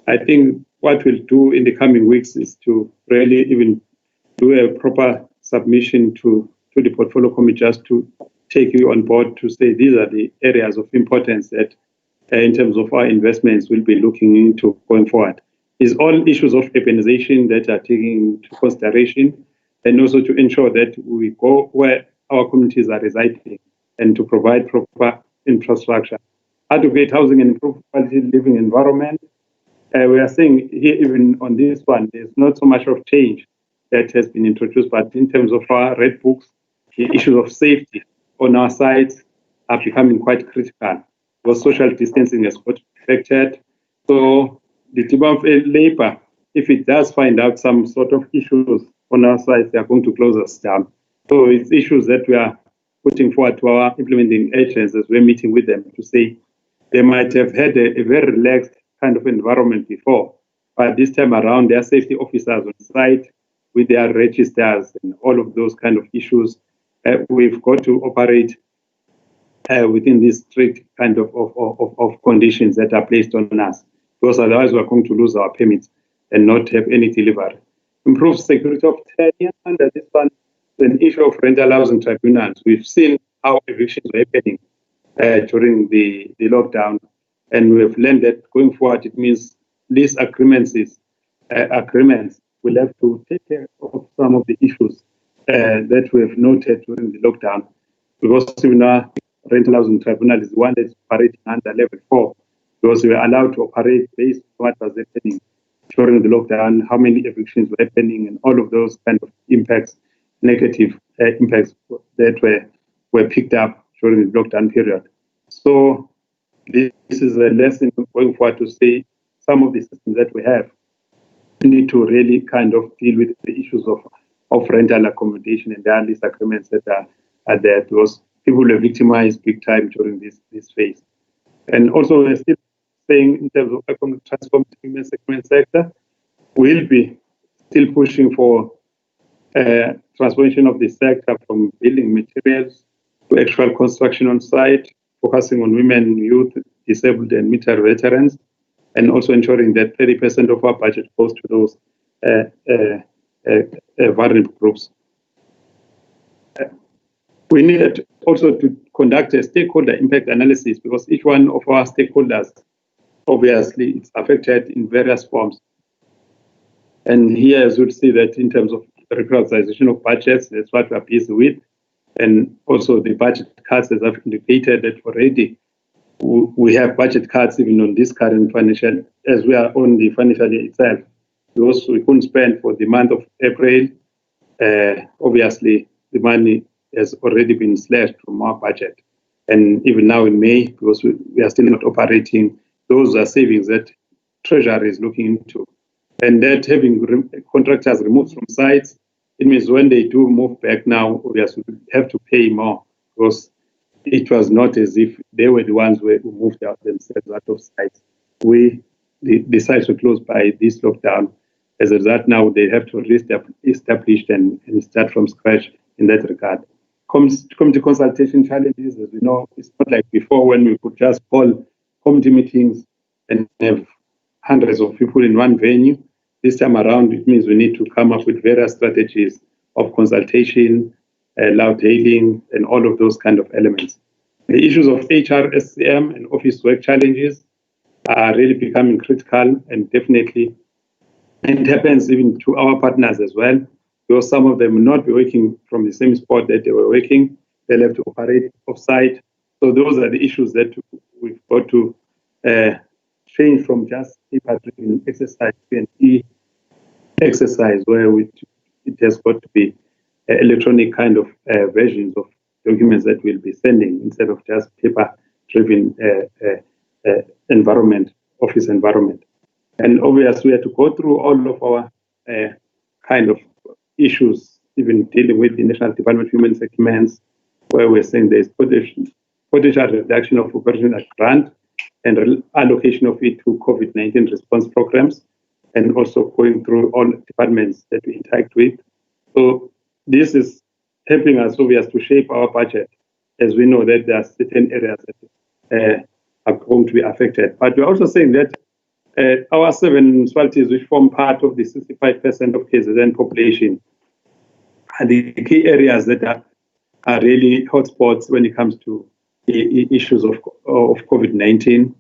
I think what we'll do in the coming weeks is to really even do a proper submission to the portfolio committee just to take you on board to say these are the areas of importance that in terms of our investments we'll be looking into going forward. It's all issues of urbanization that are taken into consideration and also to ensure that we go where our communities are residing and to provide proper infrastructure. Adequate housing and improve quality living environment. We are saying here, even on this one, there's not so much of change that has been introduced, but in terms of our red books, the issue of safety on our sites are becoming quite critical because social distancing has got affected. So the Department of Labor, if it does find out some sort of issues on our side, they are going to close us down. So it's issues that we are putting forward to our implementing agents as we're meeting with them to say they might have had a very relaxed kind of environment before, but this time around, their safety officers on site with their registers and all of those kind of issues, we've got to operate within these strict kind of conditions that are placed on us, because otherwise we're going to lose our permits and not have any delivery. Improve security of tenure under this one, an issue of rental housing tribunals. We've seen how evictions were happening during the lockdown, and we've learned that going forward, it means lease agreements will have to take care of some of the issues that we have noted during the lockdown, because even our rental housing tribunal is one that's operating under level 4, because we were allowed to operate based on what was happening during the lockdown, how many evictions were happening, and all of those kind of impacts, negative impacts that were picked up during the lockdown period. So this is a lesson going forward to say some of the systems that we have need to really kind of deal with the issues of rental accommodation and their lease agreements that are there, because people were victimized big time during this phase. And also we're still saying in terms of economic transformation segment sector, we'll be still pushing for transformation of the sector from building materials to actual construction on site, focusing on women, youth, disabled and military veterans, and also ensuring that 30% of our budget goes to those vulnerable groups. We needed also to conduct a stakeholder impact analysis, because each one of our stakeholders, obviously, it's affected in various forms. And here, as you'll see that in terms of reprioritization of budgets, that's what we're busy with. And also the budget cuts, as I've indicated that already, we have budget cuts even on this current financial, as we are on the financial year itself. Because we couldn't spend for the month of April, obviously the money has already been slashed from our budget. And even now in May, because we are still not operating, those are savings that Treasury is looking into. And that having contractors removed from sites, it means when they do move back now, obviously we have to pay more, because it was not as if they were the ones who moved out themselves out of sites. The sites were closed by this lockdown. As a result, now they have to re-establish and start from scratch in that regard. Committee consultation challenges, as we know, it's not like before when we could just call committee meetings and have hundreds of people in one venue. This time around, it means we need to come up with various strategies of consultation, loud hailing, and all of those kind of elements. The issues of HR, SCM, and office work challenges are really becoming critical, and definitely, and it happens even to our partners as well, because some of them will not be working from the same spot that they were working. They'll have to operate off-site. So those are the issues that we've got to change from just paper-driven exercise to an e-exercise, where it has got to be electronic kind of versions of documents that we'll be sending instead of just paper-driven environment, office environment. And obviously, we have to go through all of our kind of issues, even dealing with the National Department of Human Settlements, where we're saying there's potential reduction of operational grant and allocation of it to COVID-19 response programs, and also going through all departments that we interact with. So this is helping us, obviously, to shape our budget, as we know that there are certain areas that are going to be affected. But we're also saying that our 7 municipalities, which form part of the 65% of KZN population, are the key areas that are really hotspots when it comes to the issues of COVID-19,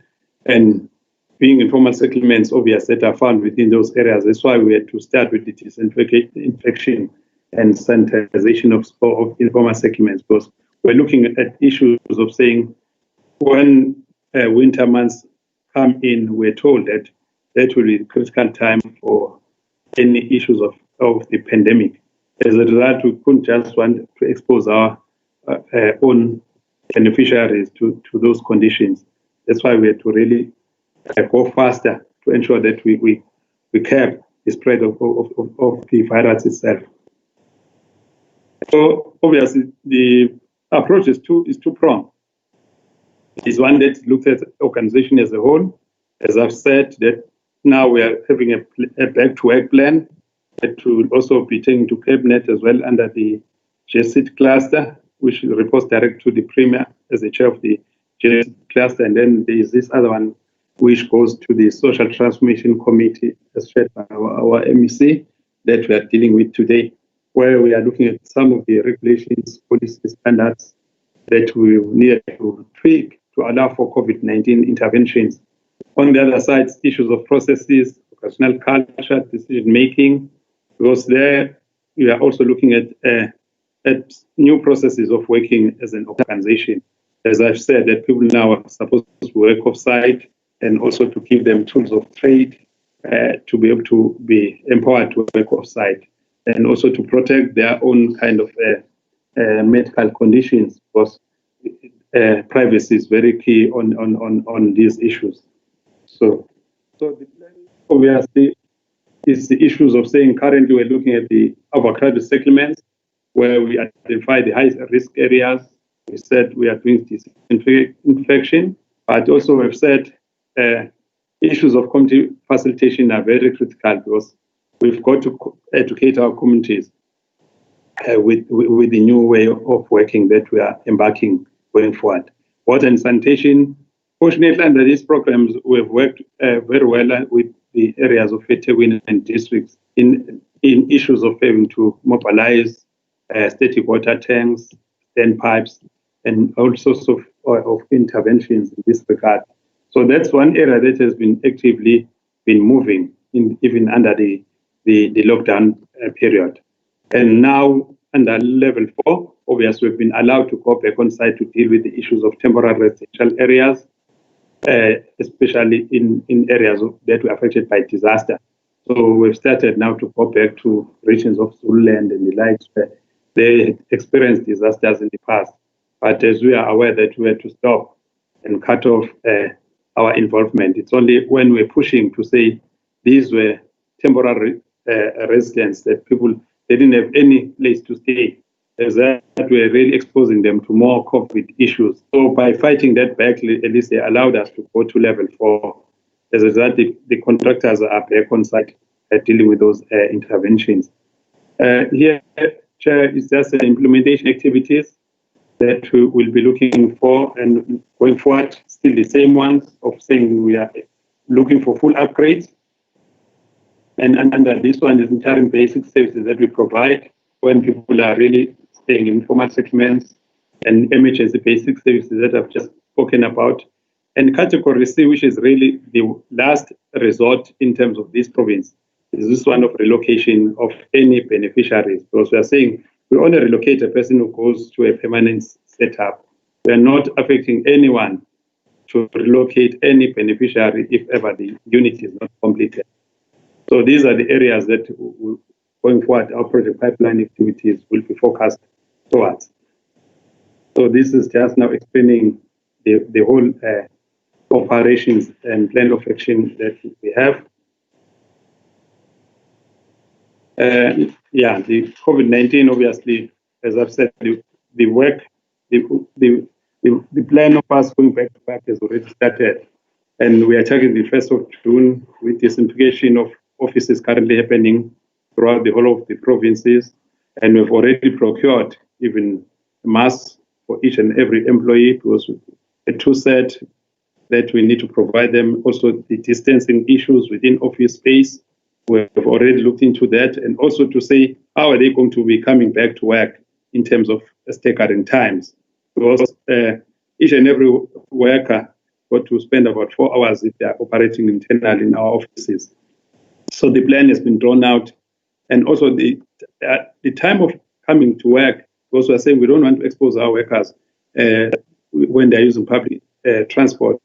and being informal settlements, obvious, that are found within those areas. That's why we had to start with the disinfection and sanitization of informal settlements, because we're looking at issues of saying when winter months come in, we're told that that will be a critical time for any issues of the pandemic. As a result, we couldn't just want to expose our own beneficiaries to those conditions. That's why we had to really go faster to ensure that we curb the spread of the virus itself. So obviously the approach is two-pronged. It's one that looks at the organization as a whole. As I've said, that now we are having a back-to-work plan that will also be taken to Cabinet as well under the GSIT cluster, which reports direct to the Premier as the chair of the GSIT cluster. And then there is this other one which goes to the Social Transformation Committee as chaired by our MEC that we are dealing with today, where we are looking at some of the regulations, policy standards that we need to tweak to allow for COVID-19 interventions. On the other side, issues of processes, professional culture, decision-making, because there we are also looking at new processes of working as an organization. As I've said, that people now are supposed to work off-site and also to give them tools of trade to be able to be empowered to work off-site and also to protect their own kind of medical conditions, because privacy is very key on these issues. So obviously, it's the issues of saying currently we're looking at the overcrowded settlements where we identify the high risk areas. We said we are doing disinfection, but also we've said issues of community facilitation are very critical because we've got to educate our communities with the new way of working that we are embarking going forward. Water and sanitation, fortunately under these programs, we've worked very well with the areas of eThekwini and districts in issues of having to mobilize static water tanks, standpipes, and all sorts of interventions in this regard. So that's one area that has been actively been moving even under the lockdown period. And now under level 4, obviously we've been allowed to go back on site to deal with the issues of temporary residential areas, especially in areas that were affected by disaster. So we've started now to go back to regions of Zululand and the likes where they experienced disasters in the past. But as we are aware that we had to stop and cut off our involvement, it's only when we're pushing to say these were temporary residents that people, they didn't have any place to stay, as that we're really exposing them to more COVID issues. So by fighting that back, at least they allowed us to go to level 4. As a result, the contractors are back on site dealing with those interventions. Here, Chair, is just implementation activities that we will be looking for and going forward, still the same ones of saying we are looking for full upgrades. And under this one is interim basic services that we provide when people are really staying in informal settlements, and emergency basic services that I've just spoken about. And category C, which is really the last resort in terms of this province, is this one of relocation of any beneficiaries. Because we are saying we only relocate a person who goes to a permanent setup. We are not affecting anyone to relocate any beneficiary if ever the unit is not completed. So these are the areas that going forward, our project pipeline activities will be focused towards. So this is just now explaining the whole operations and plan of action that we have. Yeah, the COVID-19, obviously, as I've said, the work, the plan of us going back to back has already started. And we are targeting the 1st of June with disinfection of offices currently happening throughout the whole of the provinces. And we've already procured even masks for each and every employee, because a 2-set that we need to provide them. Also the distancing issues within office space, we've already looked into that. And also to say, how are they going to be coming back to work in terms of staggering times? Because each and every worker got to spend about 4 hours if they are operating internally in our offices. So the plan has been drawn out. And also the time of coming to work, because we're saying we don't want to expose our workers when they're using public transport.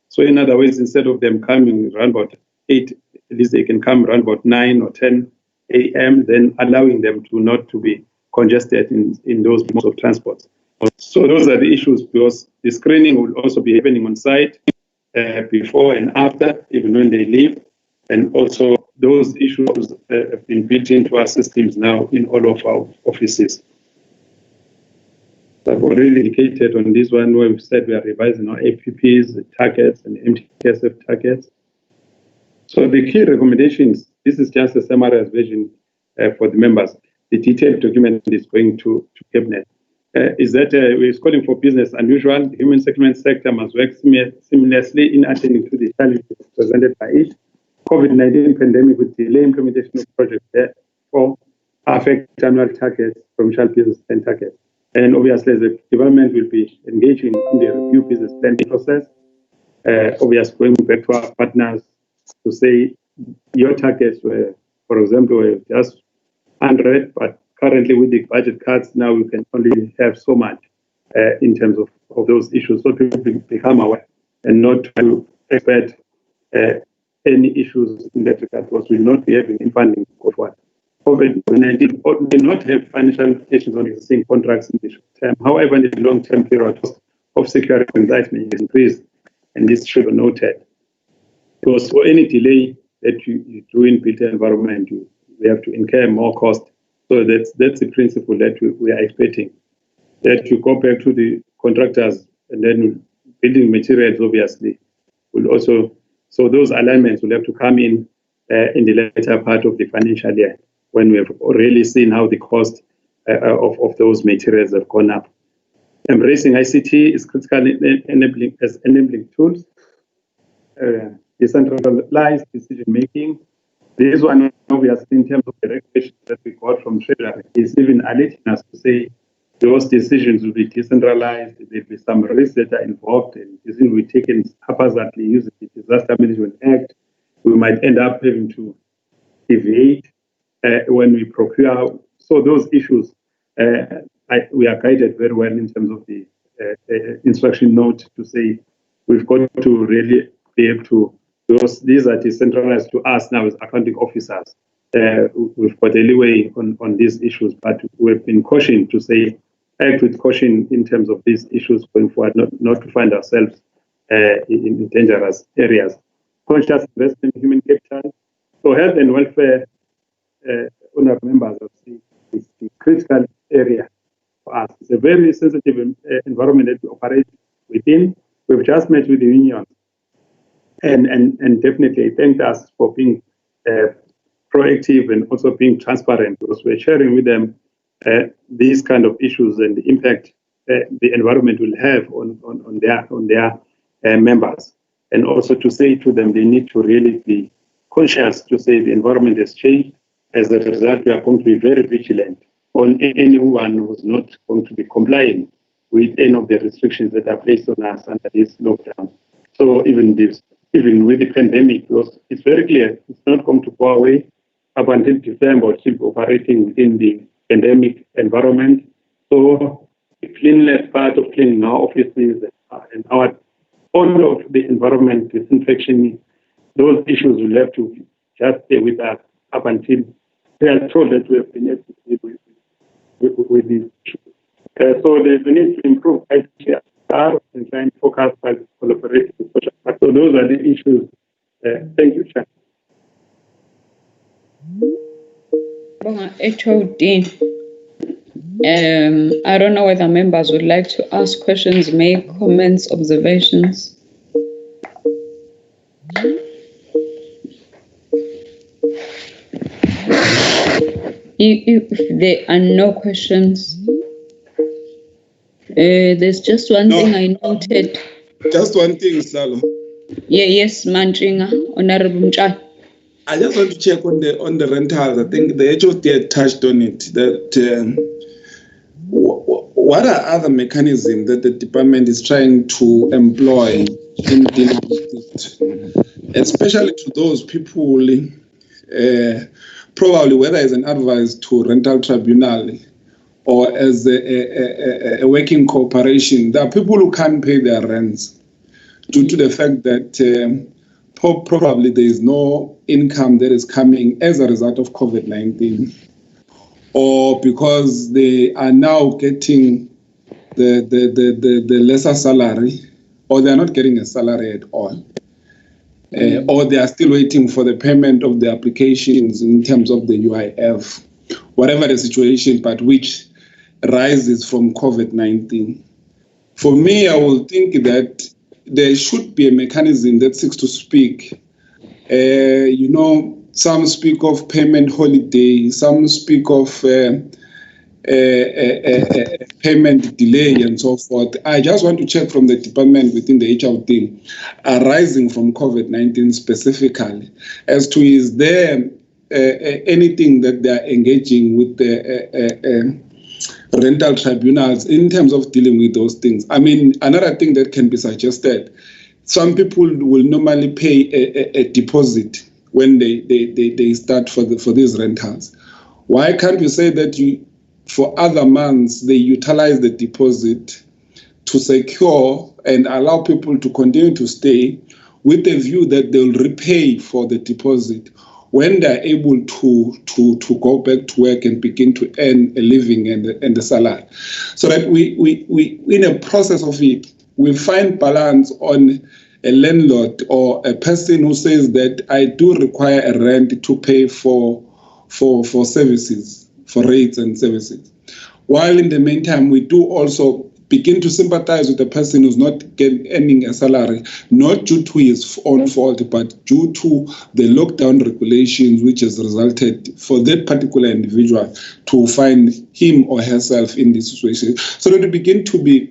So in other words, instead of them coming around about 8, at least they can come around about 9 or 10 a.m., then allowing them to not to be congested in those modes of transport. So those are the issues, because the screening will also be happening on site before and after, even when they leave. And also those issues have been built into our systems now in all of our offices. I've already indicated on this one where we've said we are revising our APPs, the targets, and MTKSF targets. So the key recommendations, this is just a summarized version for the members. The detailed document is going to Cabinet. Is that we're calling for business unusual. The human settlement sector must work seamlessly in attending to the challenges presented by it. COVID-19 pandemic would delay implementation of projects, therefore affect annual targets, provincial business plan targets. And obviously, the development will be engaging in the review business planning process. Obviously, going back to our partners to say your targets were, for example, were just 100, but currently with the budget cuts, now we can only have so much in terms of those issues. So people become aware and not to expect any issues in that regard, because we will not be having funding go forward. COVID-19 will not have financial implications on existing contracts in the short term. However, in the long-term period of security anxiety may increase, and this should be noted. Because for any delay that you do in built environment, we have to incur more cost. So that's the principle that we are expecting. That you go back to the contractors, and then building materials obviously will also. So those alignments will have to come in the later part of the financial year, when we have already seen how the cost of those materials have gone up. Embracing ICT is critical enabling tools, decentralized decision-making. This one, obviously, in terms of the regulations that we got from Treasury, is even alerting us to say those decisions will be decentralized, there will be some risks that are involved, and decisions will be taken haphazardly using the Disaster Management Act. We might end up having to deviate when we procure. So those issues, we are guided very well in terms of the instruction note to say we've got to really be able to, these are decentralized to us now as accounting officers. We've got a leeway on these issues, but we've been cautioned to say act with caution in terms of these issues going forward, not to find ourselves in dangerous areas. Conscious investment in human capital. So health and welfare, honourable members, is the critical area for us. It's a very sensitive environment that we operate within. We've just met with the union, and definitely thanked us for being proactive and also being transparent, because we're sharing with them these kind of issues and the impact the environment will have on their members, and also to say to them they need to really be conscious to say the environment has changed. As a result, we are going to be very vigilant on anyone who's not going to be complying with any of the restrictions that are placed on us under this lockdown. So even with the pandemic, because it's very clear it's not going to go away up until December, or keep operating within the pandemic environment. So the cleanliness part of cleaning our offices and all of the environment, disinfection, those issues will have to just stay with us up until we are told that we have been able to deal with these issues. So there's a need to improve ICR and try and focus on collaborating with social partners. So those are the issues. Thank you, Chair. HOD. I don't know whether members would like to ask questions, make comments, observations. If there are no questions, there's just one thing I noted. Just one thing, Salo. Yes, Manchinga, Honorable Mchai. I just want to check on the rentals. I think the HOD had touched on it. That what are other mechanisms that the department is trying to employ in dealing with it, especially to those people, probably whether as an advice to rental tribunal or as a working corporation. There are people who can't pay their rents due to the fact that probably there is no income that is coming as a result of COVID-19, or because they are now getting the lesser salary, or they are not getting a salary at all, or they are still waiting for the payment of the applications in terms of the UIF, whatever the situation, but which rises from COVID-19. For me, I will think that there should be a mechanism that seeks to speak. Some speak of payment holiday, some speak of payment delay and so forth. I just want to check from the department within the HRD arising from COVID-19 specifically as to is there anything that they are engaging with the rental tribunals in terms of dealing with those things. I mean, another thing that can be suggested, some people will normally pay a deposit when they start for these rentals. Why can't you say that for other months they utilize the deposit to secure and allow people to continue to stay with the view that they'll repay for the deposit when they're able to go back to work and begin to earn a living and the salary. So that we in a process of it, we find balance on a landlord or a person who says that I do require a rent to pay for services, for rates and services. While in the meantime, we do also begin to sympathize with the person who's not earning a salary, not due to his own fault, but due to the lockdown regulations, which has resulted for that particular individual to find him or herself in this situation. So that we begin to be,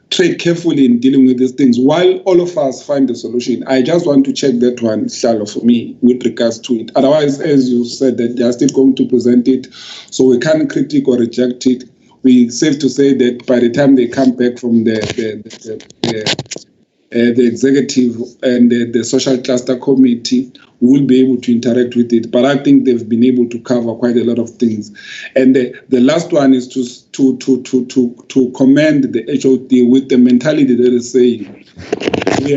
tread carefully in dealing with these things while all of us find a solution. I just want to check that one, Shalo, for me, with regards to it. Otherwise, as you said, that they are still going to present it, so we can't critique or reject it. We safe to say that by the time they come back from the executive and the social cluster committee, we will be able to interact with it. But I think they've been able to cover quite a lot of things. And the last one is to commend the HOD with the mentality that is saying we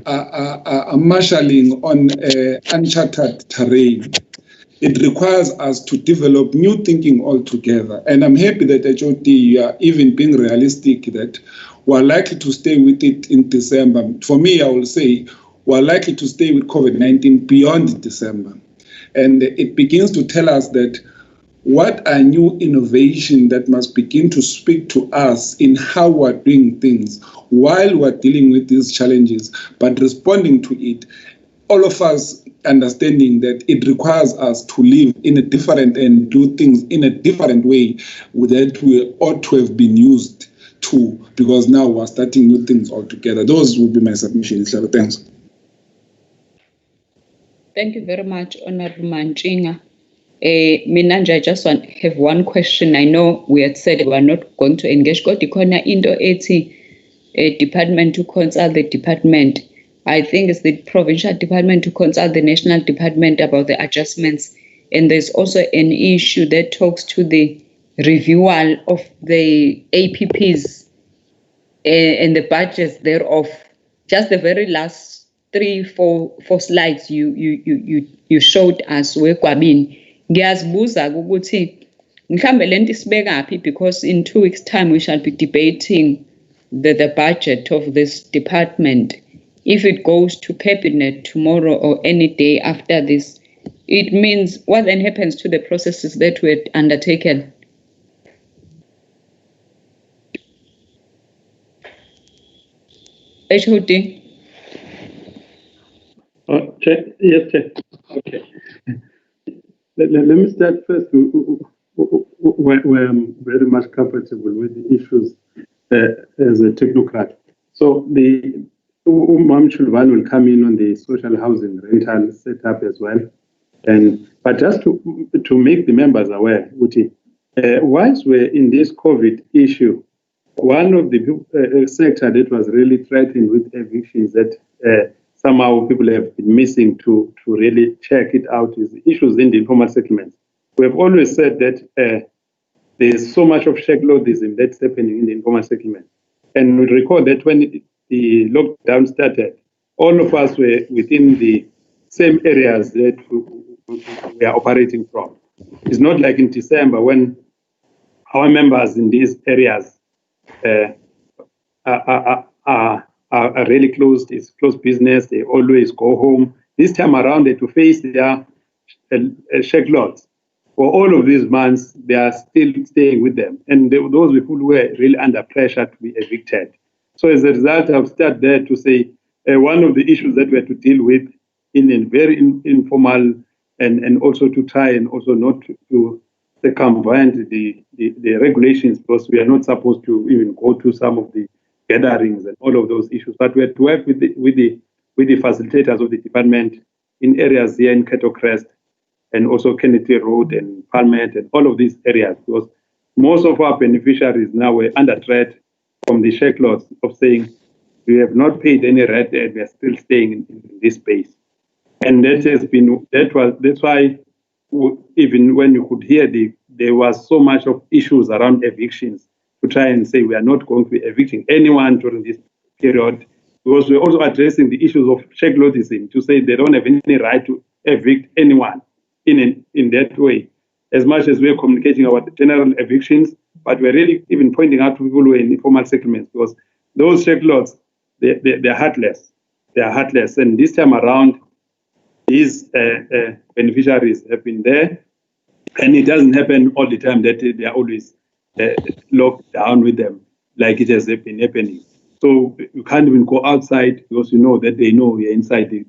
are marshalling on uncharted terrain. It requires us to develop new thinking altogether. And I'm happy that HOD, you are even being realistic that we're likely to stay with it in December. For me, I will say we're likely to stay with COVID-19 beyond December. And it begins to tell us that what are new innovation that must begin to speak to us in how we're doing things while we're dealing with these challenges, but responding to it. All of us understanding that it requires us to live in a different and do things in a different way that we ought to have been used to, because now we're starting new things altogether. Those will be my submissions. Thanks. Thank you very much, Honorable Manchinga. Minanja, I just have one question. I know we had said we are not going to engage. Got the corner into a department to consult the department. I think it's the provincial department to consult the national department about the adjustments. And there's also an issue that talks to the reviewal of the APPs and the budgets thereof. Just the very last 3-4 slides you showed us where Kwabin. Ngiyazibuza ukuthi mhlambe lento isibekaphi, because in 2 weeks' time we shall be debating the budget of this department. If it goes to cabinet tomorrow or any day after this, it means what then happens to the processes that were undertaken? HOD? Yes, Chair. Okay. Let me start first where I'm very much comfortable with the issues as a technocrat. So the Mam Chulvan will come in on the social housing rental setup as well. But just to make the members aware, Uti, once we're in this COVID issue, one of the sector that was really threatened with evictions that somehow people have been missing to really check it out is issues in the informal settlements. We have always said that there's so much of shackloadism that's happening in the informal settlement. And we recall that when the lockdown started, all of us were within the same areas that we are operating from. It's not like in December when our members in these areas are really closed. It's closed business. They always go home. This time around, they to face their shackloads. for all of these months, they are still staying with them. And those people were really under pressure to be evicted. So as a result, I've started there to say one of the issues that we have to deal with in a very informal and also to try and also not to circumvent the regulations, because we are not supposed to even go to some of the gatherings and all of those issues. But we have to work with the facilitators of the department in areas here in Cato Crest and also Kennedy Road and Parliament and all of these areas, because most of our beneficiaries now were under threat from the shackles of saying we have not paid any rent and we are still staying in this space. And that's why even when you could hear there was so much of issues around evictions to try and say we are not going to be evicting anyone during this period, because we're also addressing the issues of shacklotism to say they don't have any right to evict anyone in that way. As much as we're communicating about the general evictions, but we're really even pointing out to people who are in informal settlements, because those shacklots, they're heartless. They are heartless. And this time around, these beneficiaries have been there, and it doesn't happen all the time that they are always locked down with them like it has been happening. So you can't even go outside because you know that they know you're inside the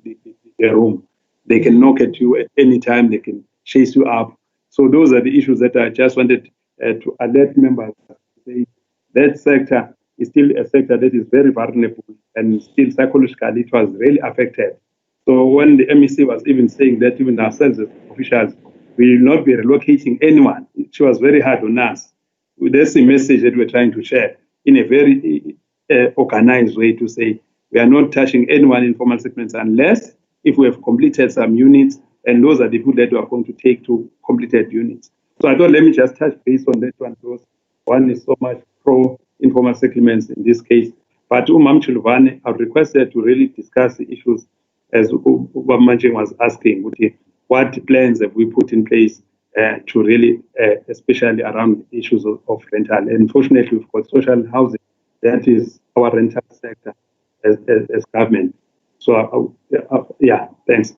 room. They can knock at you at any time. They can chase you up. So those are the issues that I just wanted to alert members to say that sector is still a sector that is very vulnerable and still psychologically it was really affected. So when the MEC was even saying that even ourselves as officials, we will not be relocating anyone, it was very hard on us. That's the message that we're trying to share in a very organized way to say we are not touching anyone in informal settlements unless if we have completed some units, and those are the people that we are going to take to completed units. So I thought let me just touch base on that one, because one is so much pro-informal settlements in this case. But Umam Chilvane, I've requested to really discuss the issues as Manjing was asking, what plans have we put in place to really, especially around issues of rental. And fortunately, we've got social housing. That is our rental sector as government. So, yeah, thanks.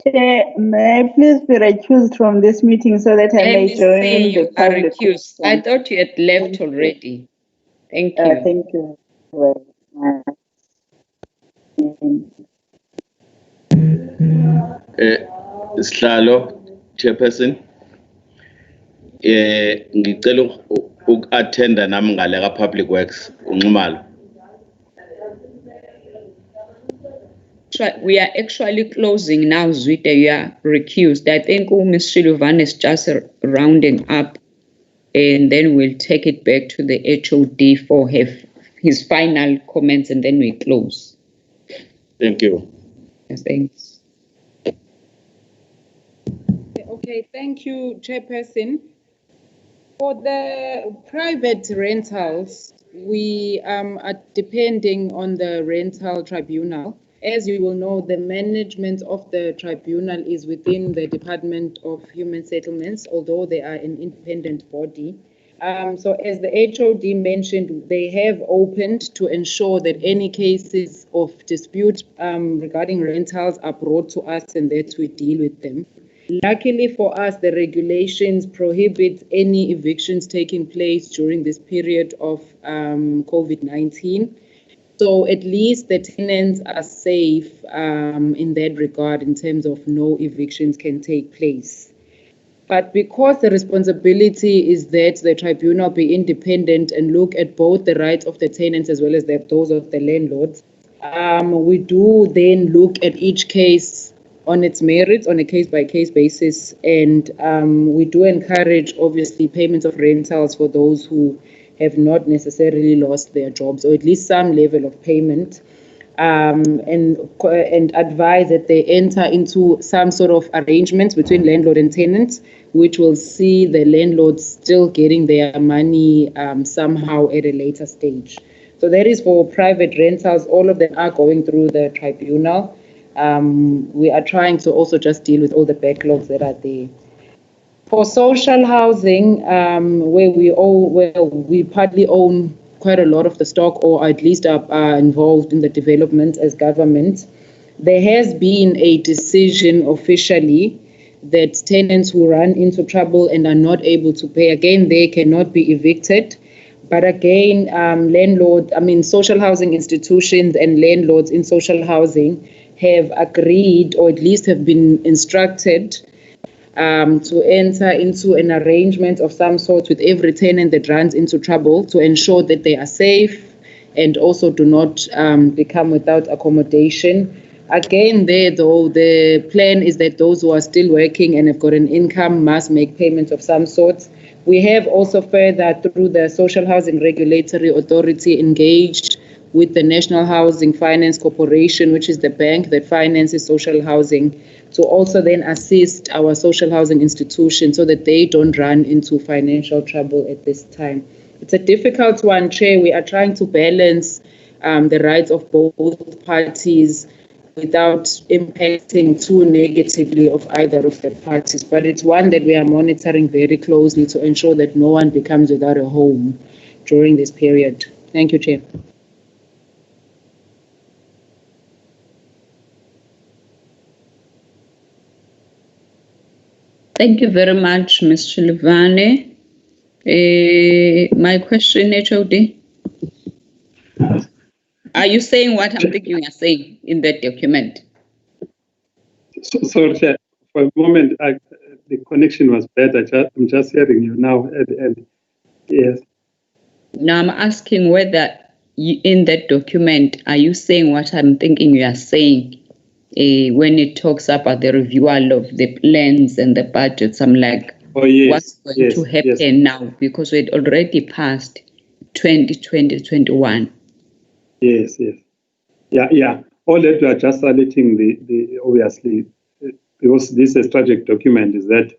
May I please be recused from this meeting so that I may join in the public question? I thought you had left already. Thank you. Thank you very much. Sihlalo, Chairperson. Ngicela uku-attenda nami ngale ka-Public Works, uNxumalo. We are actually closing now, Zwide. You are recused. I think Ms. Shiluvane is just rounding up, and then we'll take it back to the HOD for his final comments, and then we close. Thank you. Yes, thanks. Okay, thank you, Chairperson. For the private rentals, we are depending on the rental tribunal. As you will know, the management of the tribunal is within the Department of Human Settlements, although they are an independent body. So as the HOD mentioned, they have opened to ensure that any cases of dispute regarding rentals are brought to us and that we deal with them. Luckily for us, the regulations prohibit any evictions taking place during this period of COVID-19. So at least the tenants are safe in that regard in terms of no evictions can take place. But because the responsibility is that the tribunal be independent and look at both the rights of the tenants as well as those of the landlords, we do then look at each case on its merits on a case-by-case basis. And we do encourage, obviously, payments of rentals for those who have not necessarily lost their jobs, or at least some level of payment, and advise that they enter into some sort of arrangements between landlord and tenants, which will see the landlords still getting their money somehow at a later stage. So that is for private rentals. All of them are going through the tribunal. We are trying to also just deal with all the backlogs that are there. For social housing, where we partly own quite a lot of the stock, or at least are involved in the development as government, there has been a decision officially that tenants who run into trouble and are not able to pay, again, they cannot be evicted. But again, social housing institutions and landlords in social housing have agreed, or at least have been instructed, to enter into an arrangement of some sort with every tenant that runs into trouble to ensure that they are safe and also do not become without accommodation. Again, there though, the plan is that those who are still working and have got an income must make payments of some sort. We have also further, through the Social Housing Regulatory Authority, engaged with the National Housing Finance Corporation, which is the bank that finances social housing, to also then assist our social housing institutions so that they don't run into financial trouble at this time. It's a difficult one, Chair. We are trying to balance the rights of both parties without impacting too negatively of either of the parties. But it's one that we are monitoring very closely to ensure that no one becomes without a home during this period. Thank you, Chair. Thank you very much, Ms. Shilivane. My question, HOD. Are you saying what I'm thinking you are saying in that document? Sorry, Chair. For a moment, the connection was bad. I'm just hearing you now at the end. Yes. Now I'm asking whether in that document, are you saying what I'm thinking you are saying when it talks about the reviewal of the plans and the budgets? I'm like, oh, yes, what's going to happen now? Because we'd already passed 2020-21. Yes. Yeah. All that we are just highlighting the obviously, because this is a strategic document, is that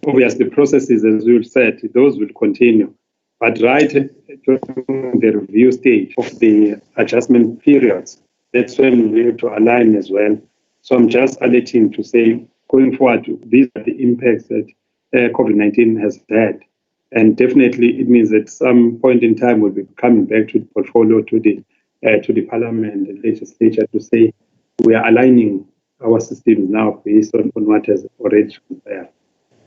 obviously processes, as you said, those will continue. But right during the review stage of the adjustment periods, that's when we have to align as well. So I'm just highlighting to say, going forward, these are the impacts that COVID-19 has had. And definitely it means at some point in time we'll be coming back to the portfolio, to the Parliament and legislature to say we are aligning our systems now based on what has already transpired.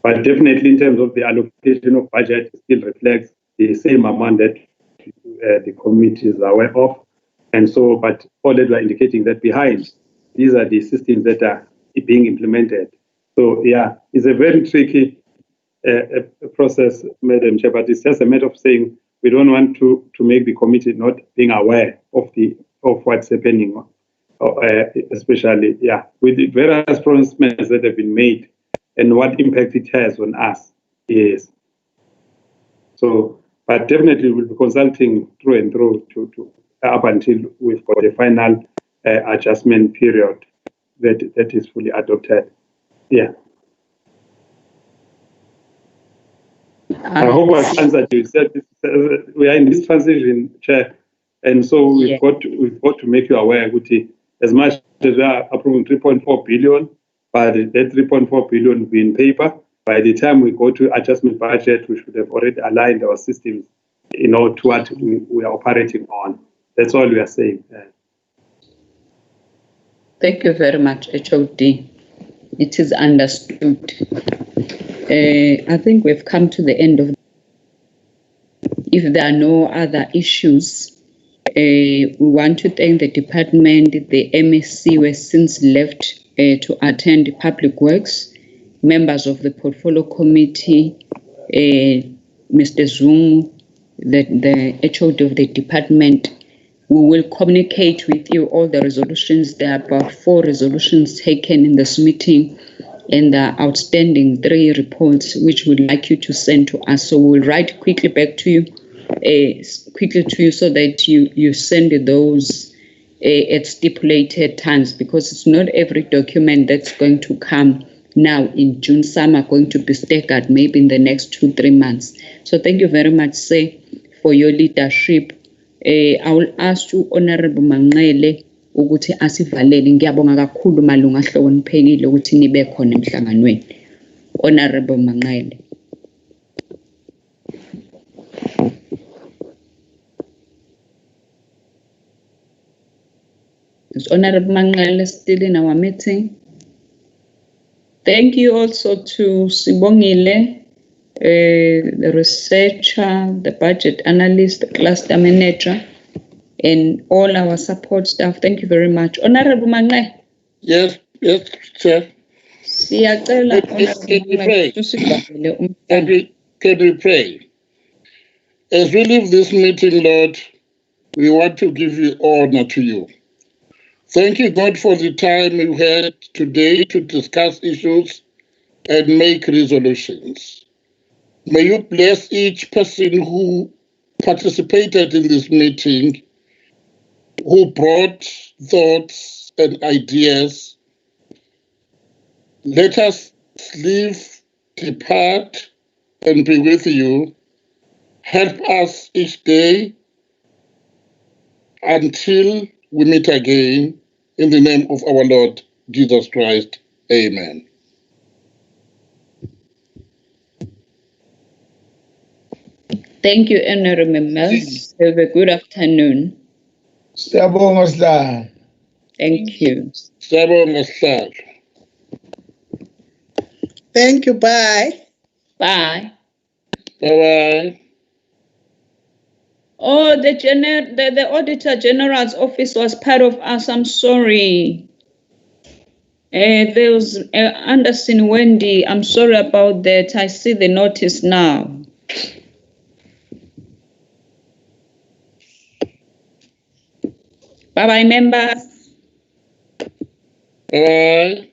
But definitely in terms of the allocation of budget, it still reflects the same amount that the committee is aware of. And so, but all that we are indicating that behind, these are the systems that are being implemented. So yeah, it's a very tricky process, Madam Chair, but it's just a matter of saying we don't want to make the committee not being aware of what's happening, especially with the various pronouncements that have been made and what impact it has on us. Yes. So, but definitely we'll be consulting through and through to up until we've got a final adjustment period that is fully adopted. Yeah. I hope I've answered you. We are in this transition, Chair, and so we've got to make you aware, Guti, as much as we are approving 3.4 billion, but that 3.4 billion will be in paper. By the time we go to adjustment budget, we should have already aligned our systems, to what we are operating on. That's all we are saying. Thank you very much, HOD. It is understood. I think we've come to the end of. If there are no other issues, we want to thank the department, the MSC who has since left to attend Public Works, members of the Portfolio Committee, Mr. Zoom, the HOD of the department. We will communicate with you all the resolutions. There are about 4 resolutions taken in this meeting and the outstanding 3 reports which we'd like you to send to us. So we'll write quickly back to you, so that you send those at stipulated times, because it's not every document that's going to come now in June. Some are going to be staggered maybe in the next 2-3 months. So thank you very much, sir, for your leadership. I will ask you, Honorable Manqele, ukuthi asivalele. Ngiyabonga kakhulu malunga ahloniphekile ukuthi nibe khona emhlanganweni. Honorable Manqele. Is Honorable Manqele still in our meeting? Thank you also to Sibongile, the researcher, the budget analyst, the cluster manager, and all our support staff. Thank you very much. Honorable Mangne. Yes, Chair. Siyacela, Can we Honorable pray? Mangne, Can we pray? As we leave this meeting, Lord, we want to give you honor to you. Thank you, God, for the time you had today to discuss issues and make resolutions. May you bless each person who participated in this meeting, who brought thoughts and ideas. Let us leave, depart, and be with you. Help us each day until we meet again. In the name of our Lord Jesus Christ. Amen. Thank you, Honorable members. Have a good afternoon. Thank you. Thank you. Bye. Bye. Bye-bye. Oh, the Auditor General's office was part of us. I'm sorry. There was Anderson Wendy. I'm sorry about that. I see the notice now. Bye-bye, members. Bye.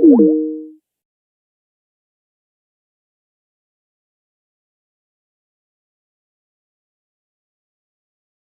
you.